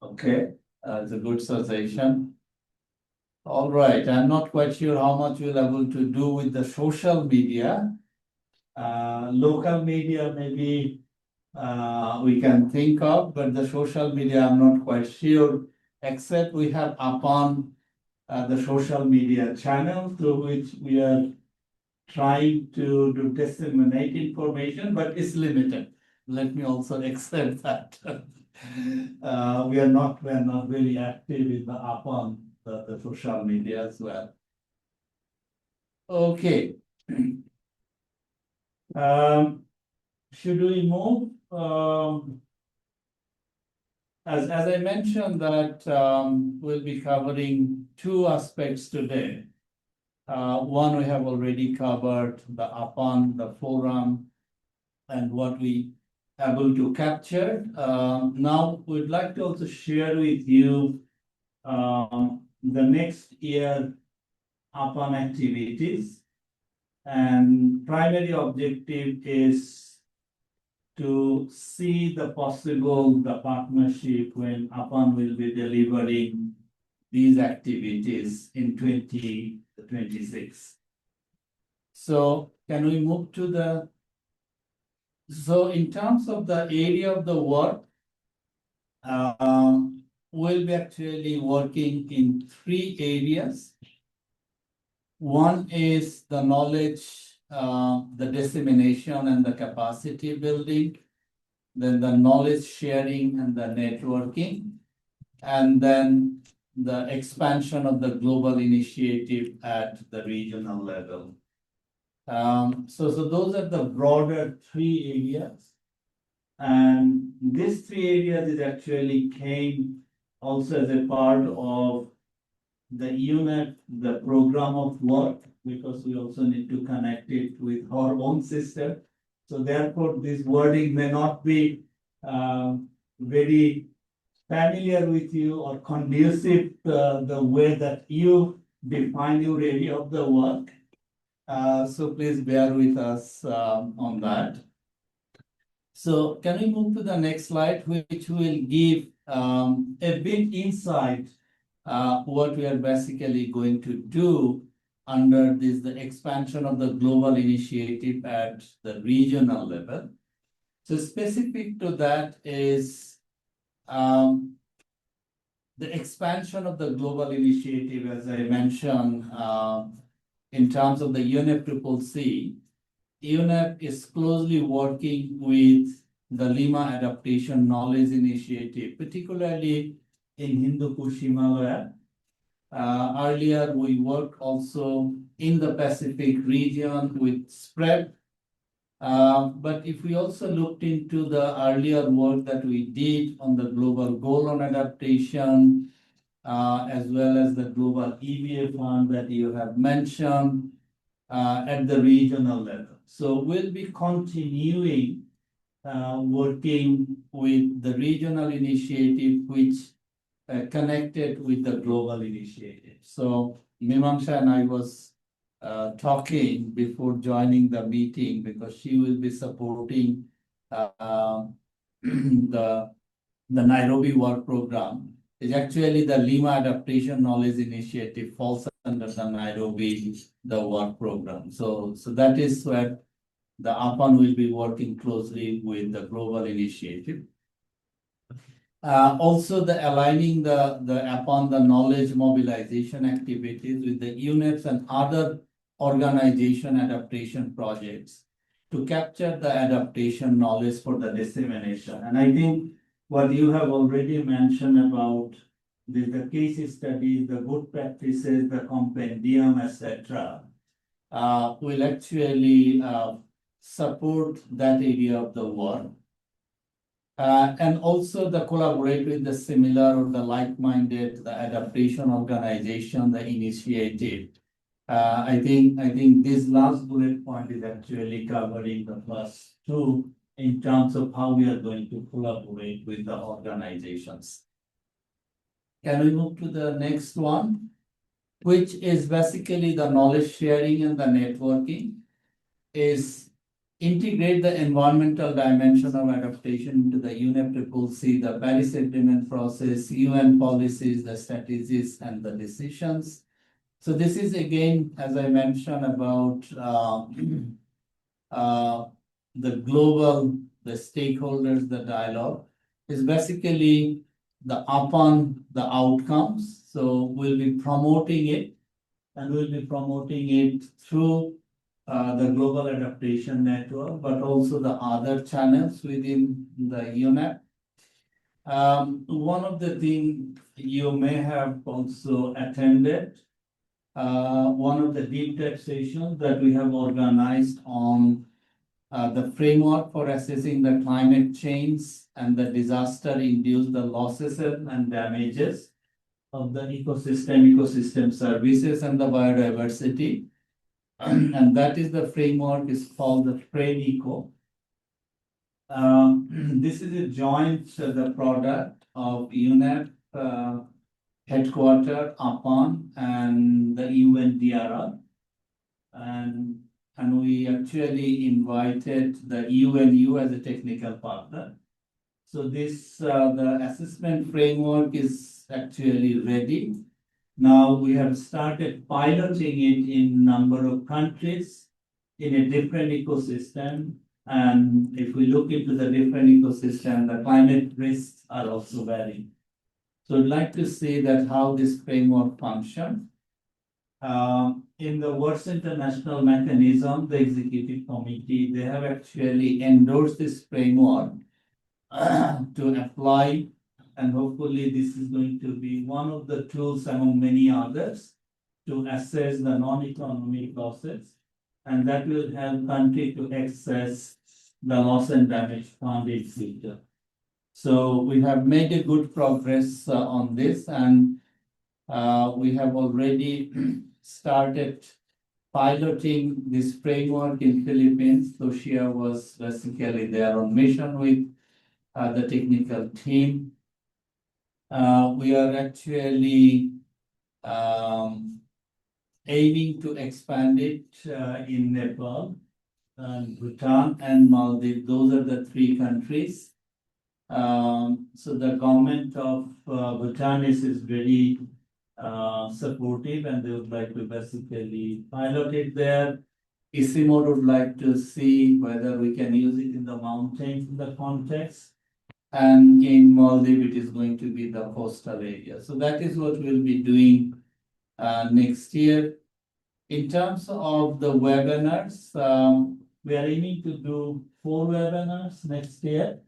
Okay, it's a good suggestion. All right, I'm not quite sure how much we'll able to do with the social media. Local media, maybe we can think of, but the social media, I'm not quite sure, except we have APAN, the social media channel through which we are trying to disseminate information, but it's limited. Let me also accept that. We are not very active in the APAN, the social media as well. Okay. Should we move? As I mentioned that we'll be covering two aspects today. One we have already covered, the APAN, the forum, and what we able to capture. Now we'd like to also share with you the next year APAN activities, and primary objective is to see the partnership when APAN will be delivering these activities in 2026. So can we move to the, so in terms of the area of the work, we'll be actually working in 3 areas. One is the knowledge, the dissemination and the capacity building, then the knowledge sharing and the networking, and then the expansion of the global initiative at the regional level. So those are the broader 3 areas. And these 3 areas is actually came also as a part of the unit, the program of work, because we also need to connect it with our own system. So therefore, this wording may not be very familiar with you or conducive the way that you define your area of the work. So please bear with us on that. So can we move to the next slide, which will give a bit insight what we are basically going to do under this, the expansion of the global initiative at the regional level. So specific to that is the expansion of the global initiative, as I mentioned, in terms of the UNFCCC. UNEP is closely working with the Lima Adaptation Knowledge Initiative, particularly in Hindu Kush Himalaya. Earlier, we worked also in the Pacific region with SPRED. But if we also looked into the earlier work that we did on the global goal on adaptation, as well as the global EVA fund that you have mentioned at the regional level. So we'll be continuing working with the regional initiative, which connected with the global initiative. So Mimamsha and I was talking before joining the meeting because she will be supporting the Nairobi work program. Is actually the Lima Adaptation Knowledge Initiative falls under the Nairobi work program. So that is where the APAN will be working closely with the global initiative. Also, the aligning the APAN, the knowledge mobilization activities with the UNEPs and other organization adaptation projects to capture the adaptation knowledge for the dissemination. And I think what you have already mentioned about the case studies, the good practices, the compendium, etc., will actually support that area of the work. And also the collaborate with the similar or the like-minded, the adaptation organization, the initiative. I think this last bullet point is actually covering the first two in terms of how we are going to collaborate with the organizations. Can we move to the next one, which is basically the knowledge sharing and the networking, is integrate the environmental dimension of adaptation into the UNFCCC, the Paris Agreement process, UN policies, the strategies, and the decisions. So this is again, as I mentioned, about the global, the stakeholders, the dialogue is basically upon the outcomes. So we'll be promoting it, and we'll be promoting it through the Global Adaptation Network, but also the other channels within the UNEP. One of the things you may have also attended, one of the deep dive sessions that we have organized on the framework for assessing the climate change and the disaster-induced the losses and damages of the ecosystem services and the biodiversity. And that is the framework is called the FRAME-ECO. This is a joint the product of UNEP headquarter, APAN, and the UNDRR. And we actually invited the UNU as a technical partner. So this the assessment framework is actually ready. Now we have started piloting it in number of countries in a different ecosystem. And if we look into the different ecosystem, the climate risks are also varying. So I'd like to see that how this framework functions. In the World International Mechanism, the executive committee, they have actually endorsed this framework to apply. And hopefully this is going to be one of the tools among many others to assess the non-economic losses. And that will help country to access the loss and damage fund in future. So we have made a good progress on this, and we have already started piloting this framework in Philippines. Lucia was basically there on mission with the technical team. We are actually aiming to expand it in Nepal, Bhutan, and Maldives. Those are the three countries. So the government of Bhutan is very supportive, and they would like to basically pilot it there. ISIMO would like to see whether we can use it in the mountains in the context. And in Maldives, it is going to be the coastal area. So that is what we'll be doing next year. In terms of the webinars, we are aiming to do 4 webinars next year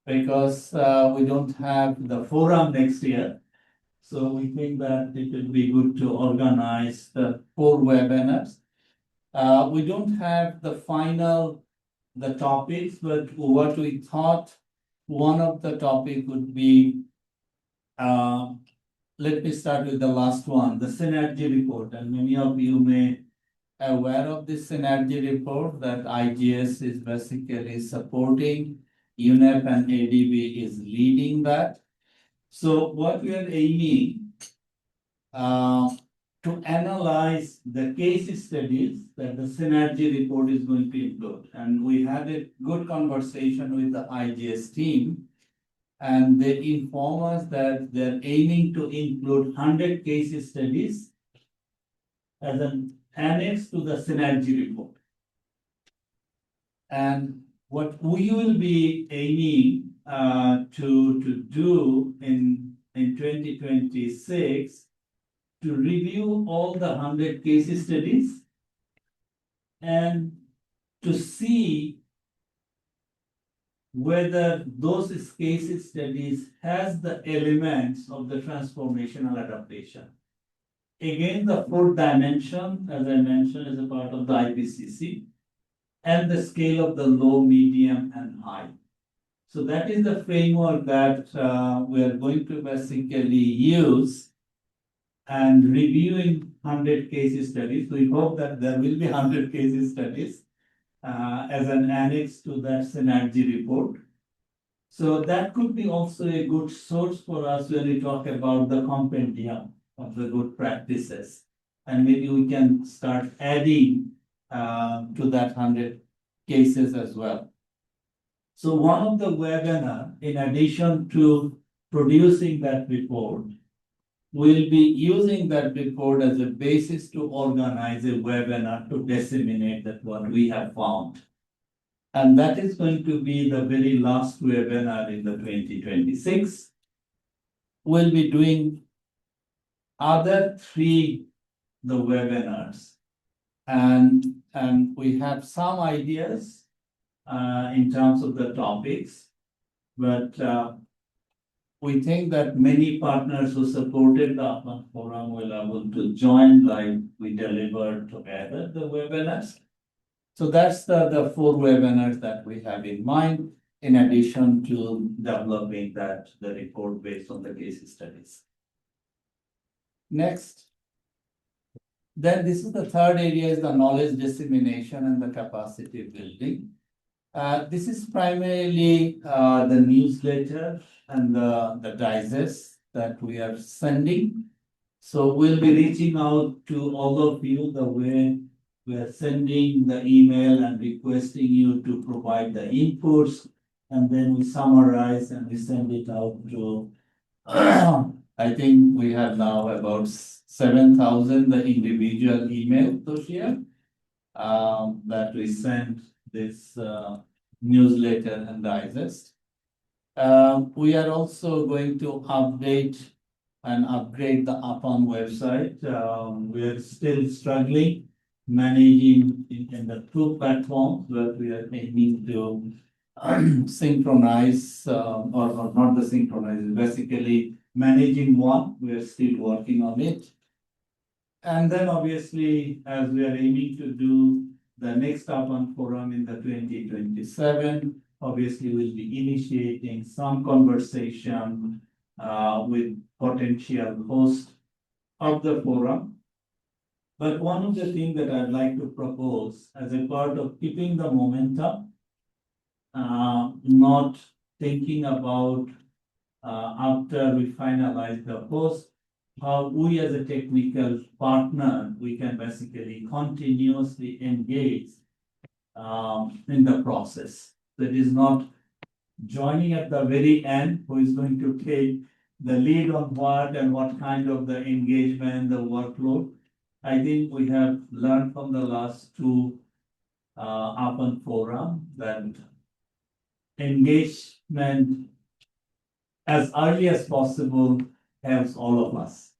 because we don't have the forum next year. So we think that it will be good to organize the 4 webinars. We don't have the topics, but what we thought one of the topic would be, let me start with the last one, the synergy report. And many of you may aware of this synergy report that IGS is basically supporting. UNEP and ADB is leading that. So what we are aiming to analyze the case studies that the synergy report is going to include. And we had a good conversation with the IGS team, and they inform us that they're aiming to include 100 case studies as an annex to the synergy report. And what we will be aiming to do in 2026 to review all the 100 case studies and to see whether those case studies has the elements of the transformational adaptation. Again, the 4th dimension, as I mentioned, is a part of the IPCC, and the scale of the low, medium, and high. So that is the framework that we are going to basically use and reviewing 100 case studies. We hope that there will be 100 case studies as an annex to that synergy report. So that could be also a good source for us when we talk about the compendium of the good practices. And maybe we can start adding to that 100 cases as well. So one of the webinar, in addition to producing that report, we'll be using that report as a basis to organize a webinar to disseminate that what we have found. And that is going to be the very last webinar in the 2026. We'll be doing other 3 the webinars. And we have some ideas in terms of the topics, but we think that many partners who supported the APAN forum will be able to join, like we delivered together the webinars. So that's the 4 webinars that we have in mind, in addition to developing the report based on the case studies. Next. Then this is the 3rd area, is the knowledge dissemination and the capacity building. This is primarily the newsletter and the digest that we are sending. So we'll be reaching out to all of you the way we are sending the email and requesting you to provide the inputs, and then we summarize and we send it out to, I think we have now about 7,000 the individual email dossier that we send this newsletter and digest. We are also going to update and upgrade the APAN website. We are still struggling managing in the 2 platforms, but we are aiming to synchronize or not the synchronize, basically managing one. We are still working on it. And then obviously, as we are aiming to do the next APAN forum in the 2027, obviously we'll be initiating some conversation with potential hosts of the forum. But one of the things that I'd like to propose as a part of keeping the momentum, not thinking about after we finalize the post, how we as a technical partner, we can basically continuously engage in the process. That is not joining at the very end, who is going to take the lead on what and what kind of the engagement, the workload. I think we have learned from the last two APAN forum that engagement as early as possible helps all of us.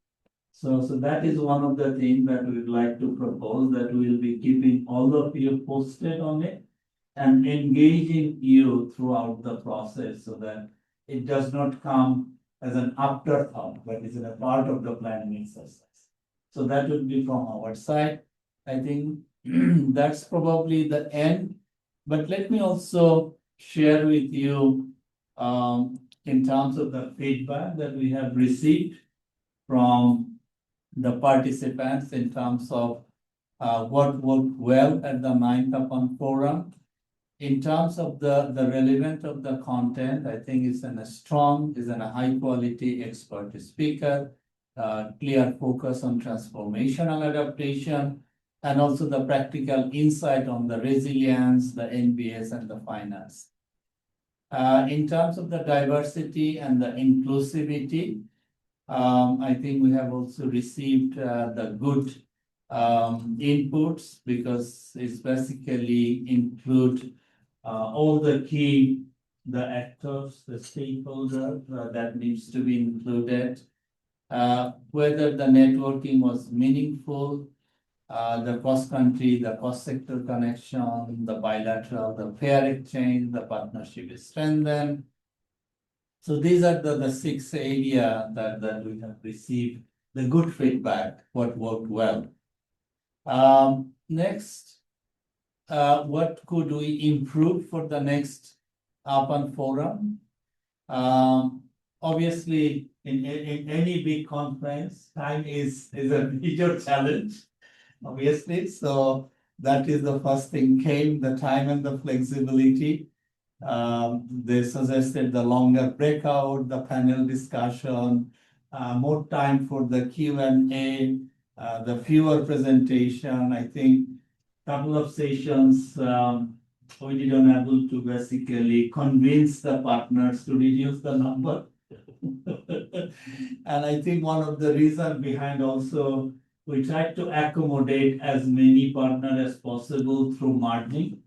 So that is one of the things that we would like to propose, that we will be keeping all of you posted on it and engaging you throughout the process so that it does not come as an afterthought, but is a part of the planning exercise. So that would be from our side. I think that's probably the end. But let me also share with you in terms of the feedback that we have received from the participants in terms of what worked well at the 9th APAN forum. In terms of the relevance of the content, I think it's a strong, is a high quality expert speaker, clear focus on transformational adaptation, and also the practical insight on the resilience, the NBS, and the finance. In terms of the diversity and the inclusivity, I think we have also received the good inputs, because it's basically include all the key, the actors, the stakeholders that needs to be included. Whether the networking was meaningful, the cross-country, the cross-sector connection, the bilateral, the fair exchange, the partnership is strengthened. So these are the 6 areas that we have received the good feedback, what worked well. Next, what could we improve for the next APAN forum? Obviously, in any big conference, time is a major challenge, obviously. So that is the first thing came, the time and the flexibility. They suggested the longer breakout, the panel discussion, more time for the Q&A, the fewer presentation. I think couple of sessions we didn't able to basically convince the partners to reduce the number. And I think one of the reasons behind also, we tried to accommodate as many partners as possible through marketing.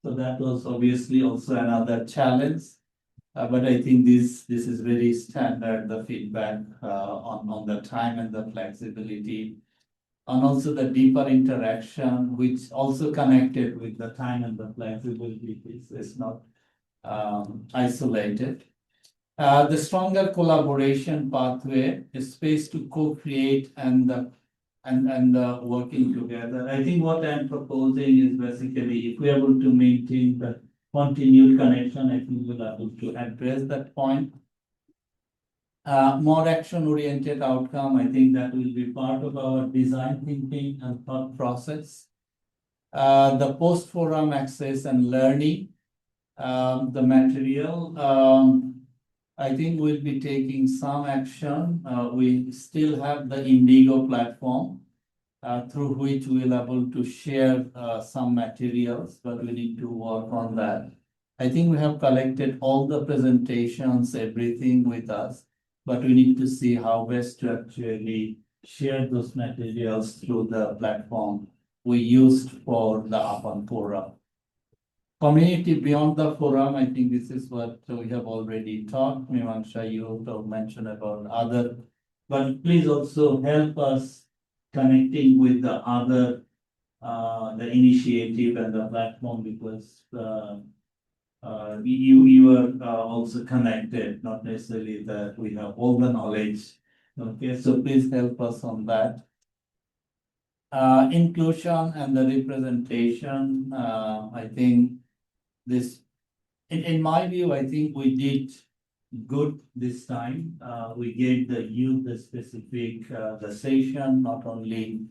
So that was obviously also another challenge. But I think this is very standard, the feedback on the time and the flexibility, and also the deeper interaction, which also connected with the time and the flexibility. It's not isolated. The stronger collaboration pathway, a space to co-create and working together. I think what I'm proposing is basically, if we're able to maintain the continued connection, I think we'll be able to address that point. More action-oriented outcome, I think that will be part of our design thinking and thought process. The post-forum access and learning, the material, I think we'll be taking some action. We still have the Indigo platform through which we'll able to share some materials, but we need to work on that. I think we have collected all the presentations, everything with us, but we need to see how best to actually share those materials through the platform we used for the APAN forum. Community beyond the forum, I think this is what we have already talked. Mimamsha, you also mentioned about other, but please also help us connecting with the other, the initiative and the platform, because you are also connected, not necessarily that we have all the knowledge. Okay, so please help us on that. Inclusion and the representation, I think this, in my view, I think we did good this time. We gave the youth the specific the session, not only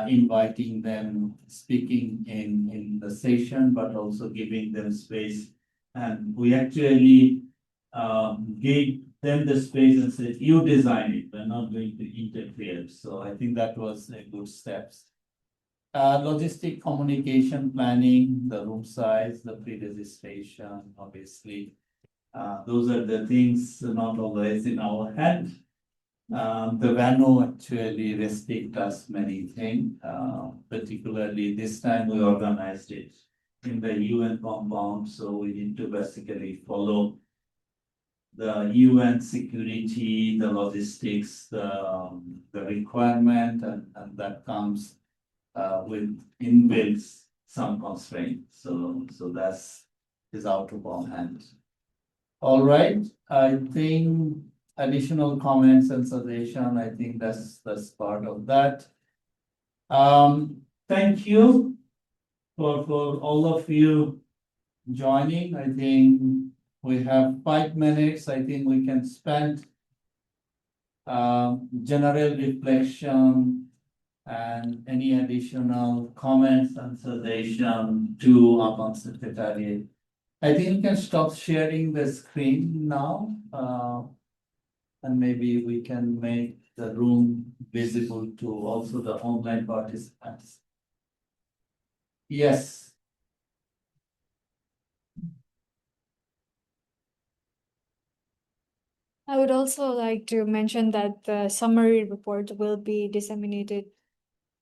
inviting them speaking in the session, but also giving them space. And we actually gave them the space and said, you design it, we're not going to interfere. So I think that was a good steps. Logistic communication planning, the room size, the pre-registration, obviously. Those are the things not always in our hand. The venue actually restrict us many things, particularly this time we organized it in the UN compound, so we need to basically follow the UN security, the logistics, the requirement, and that comes with inbuilt some constraints. So that's is out of our hands. All right, I think additional comments and suggestion, I think that's part of that. Thank you for all of you joining. I think we have 5 minutes. I think we can spend general reflection and any additional comments and suggestion to APAN Secretariat. I think you can stop sharing the screen now. And maybe we can make the room visible to also the online participants. Yes. I would also like to mention that the summary report will be disseminated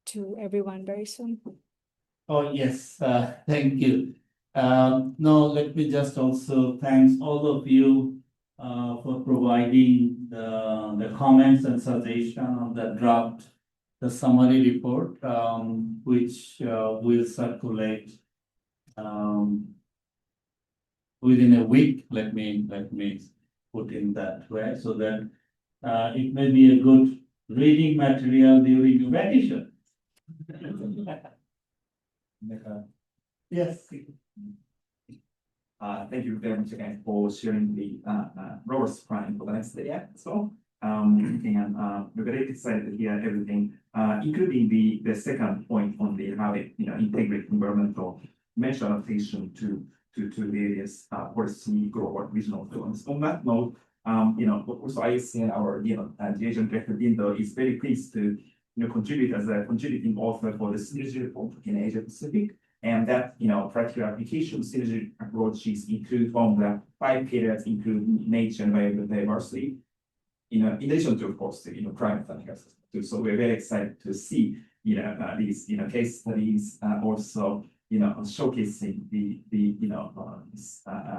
to everyone very soon. Oh, yes, thank you. No, let me just also thank all of you for providing the comments and suggestion on the draft, the summary report, which will circulate within a week. Let me put in that way, so that it may be a good reading material during your vacation. Yes. Thank you very much again for sharing the Robert's plan for the next day as well. And we're very excited to hear everything, including the second point on the how it integrate environmental measure adaptation to various policy global regional goals. On that note, also I see our the Asian Director Dindo is very pleased to contribute as a contributing author for the synergy report in Asia Pacific. And that, practical application synergy approaches include from the 5 pillars, include nature and biodiversity, in addition to, of course, climate and health. So we're very excited to see, these, case studies, also, showcasing the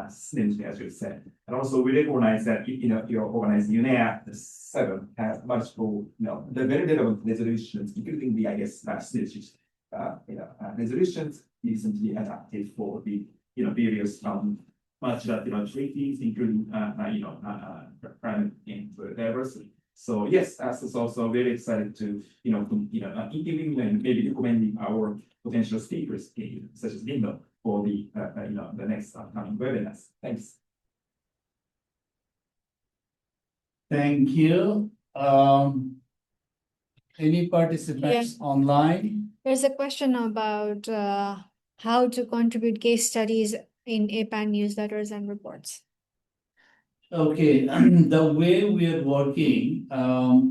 synergy, as you said. And also we recognize that, your organized UNEA 7 has multiple, the very relevant resolutions, including the, synergies. Resolutions recently adapted for the various multilateral treaties, including climate and diversity. So yes, as is also very excited to interviewing and maybe recommending our potential speakers, such as Lindo, for the the next upcoming webinars. Thanks. Thank you. Any participants online? There's a question about how to contribute case studies in APAN newsletters and reports. Okay, the way we are working,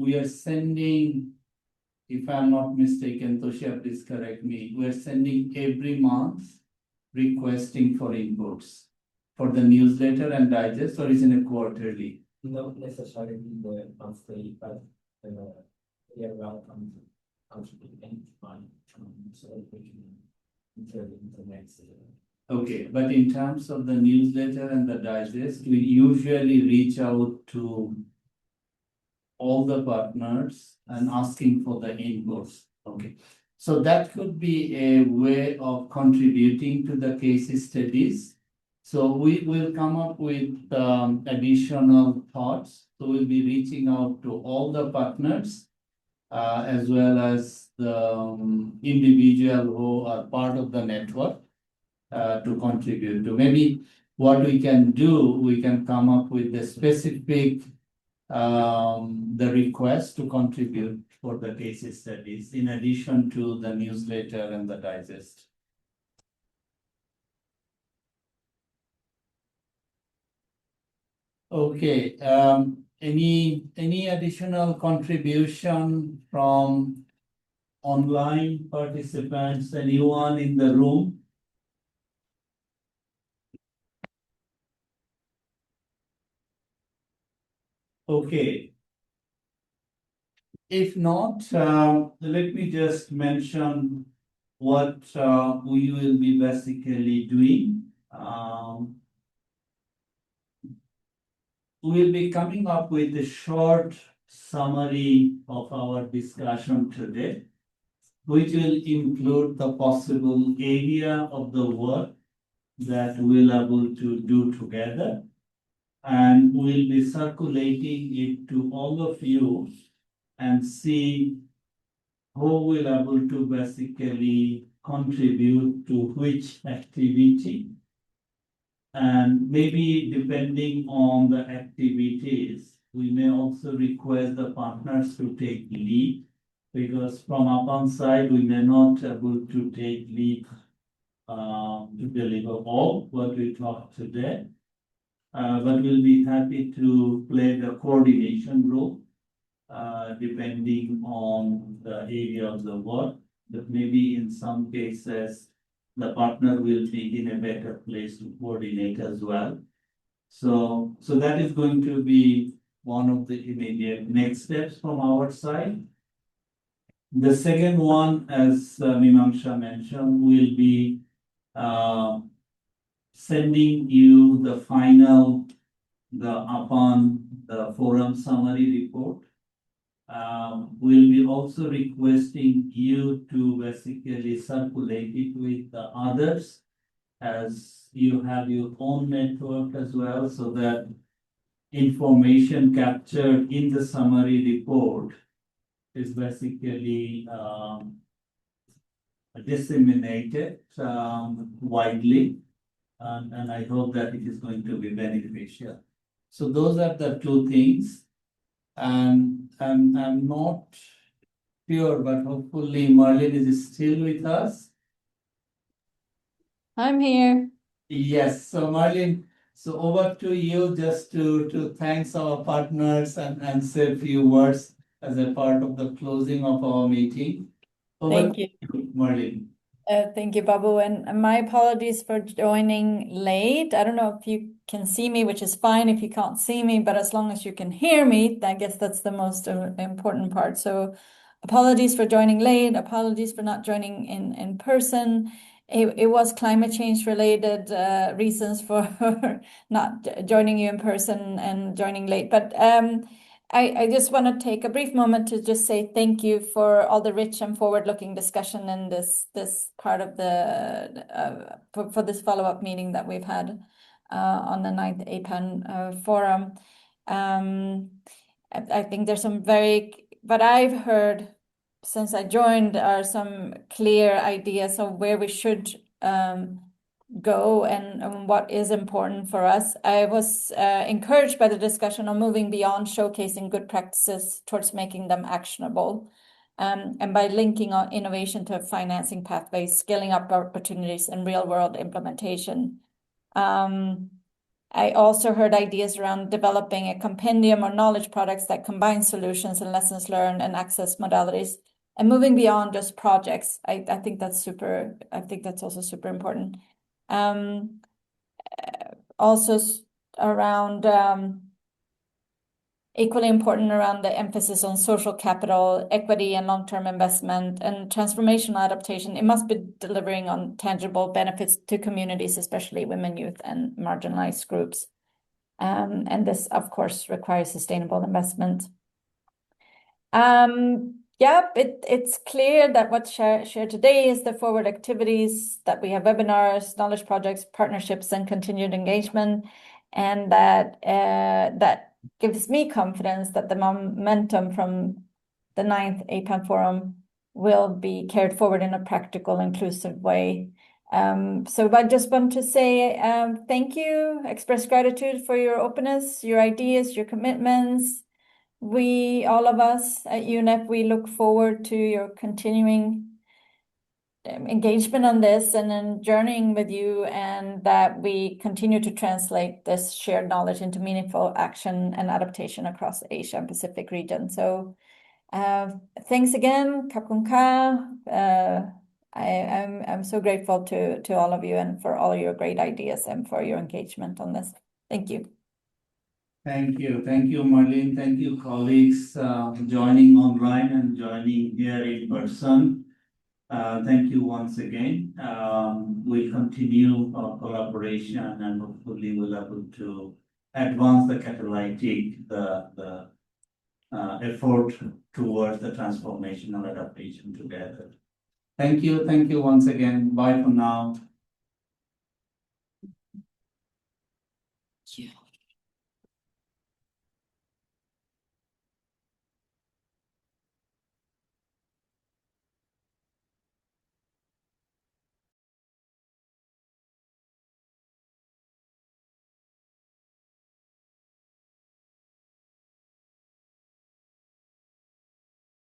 we are sending, if I'm not mistaken, Toshia, please correct me, we are sending every month requesting for inputs for the newsletter and digest, or is it a quarterly? Not necessarily the monthly, but you're welcome to contribute anytime, so we can enter into the next year. Okay, but in terms of the newsletter and the digest, we usually reach out to all the partners and asking for the inputs. Okay, so that could be a way of contributing to the case studies. So we will come up with additional thoughts. So we'll be reaching out to all the partners as well as the individual who are part of the network to contribute to. Maybe what we can do, we can come up with the specific the request to contribute for the case studies in addition to the newsletter and the digest. Okay, any additional contribution from online participants, anyone in the room? Okay. If not, let me just mention what we will be basically doing. We'll be coming up with a short summary of our discussion today, which will include the possible area of the work that we'll able to do together. And we'll be circulating it to all of you and see who will able to basically contribute to which activity. And maybe depending on the activities, we may also request the partners to take lead, because from APAN side, we may not able to take lead to deliver all what we talked today. But we'll be happy to play the coordination role, depending on the area of the work. But maybe in some cases, the partner will be in a better place to coordinate as well. So that is going to be one of the immediate next steps from our side. The second one, as Mimamsha mentioned, will be sending you the final, the APAN, the forum summary report. We'll be also requesting you to basically circulate it with the others, as you have your own network as well, so that information captured in the summary report is basically disseminated widely, and I hope that it is going to be beneficial. So those are the two things. And I'm not sure, but hopefully Marlene is still with us. I'm here. Yes, so Marlene, so over to you just to thanks our partners and say a few words as a part of the closing of our meeting. Over Thank you. to you, Marlene. Thank you, Babu, and my apologies for joining late. I don't know if you can see me, which is fine if you can't see me, but as long as you can hear me, I guess that's the most important part. So apologies for joining late, apologies for not joining in person. It was climate change related reasons for not joining you in person and joining late, but I just want to take a brief moment to just say thank you for all the rich and forward-looking discussion in this part of the for this follow-up meeting that we've had on the 9th APAN forum. I think there's some what I've heard since I joined are some clear ideas of where we should go and what is important for us. I was encouraged by the discussion on moving beyond showcasing good practices towards making them actionable, and by linking on innovation to financing pathways, scaling up opportunities, and real-world implementation. I also heard ideas around developing a compendium or knowledge products that combine solutions and lessons learned and access modalities, and moving beyond just projects. I think that's super. I think that's also super important. Also around equally important around the emphasis on social capital, equity, and long-term investment and transformational adaptation. It must be delivering on tangible benefits to communities, especially women, youth, and marginalized groups. And this, of course, requires sustainable investment. Yeah, it's clear that what's shared today is the forward activities, that we have webinars, knowledge projects, partnerships, and continued engagement, and that that gives me confidence that the momentum from the 9th APAN Forum will be carried forward in a practical, inclusive way. So I just want to say thank you, express gratitude for your openness, your ideas, your commitments. We, all of us at UNEP, we look forward to your continuing engagement on this and then journeying with you, and that we continue to translate this shared knowledge into meaningful action and adaptation across the Asia and Pacific region. So thanks again, Kapun Ka. I'm so grateful to all of you and for all your great ideas and for your engagement on this. Thank you. Thank you, Marlene. Thank you, colleagues, joining online and joining here in person. Thank you once again. We'll continue our collaboration and hopefully we'll be able to advance the catalytic, the effort towards the transformational adaptation together. Thank you once again. Bye for now.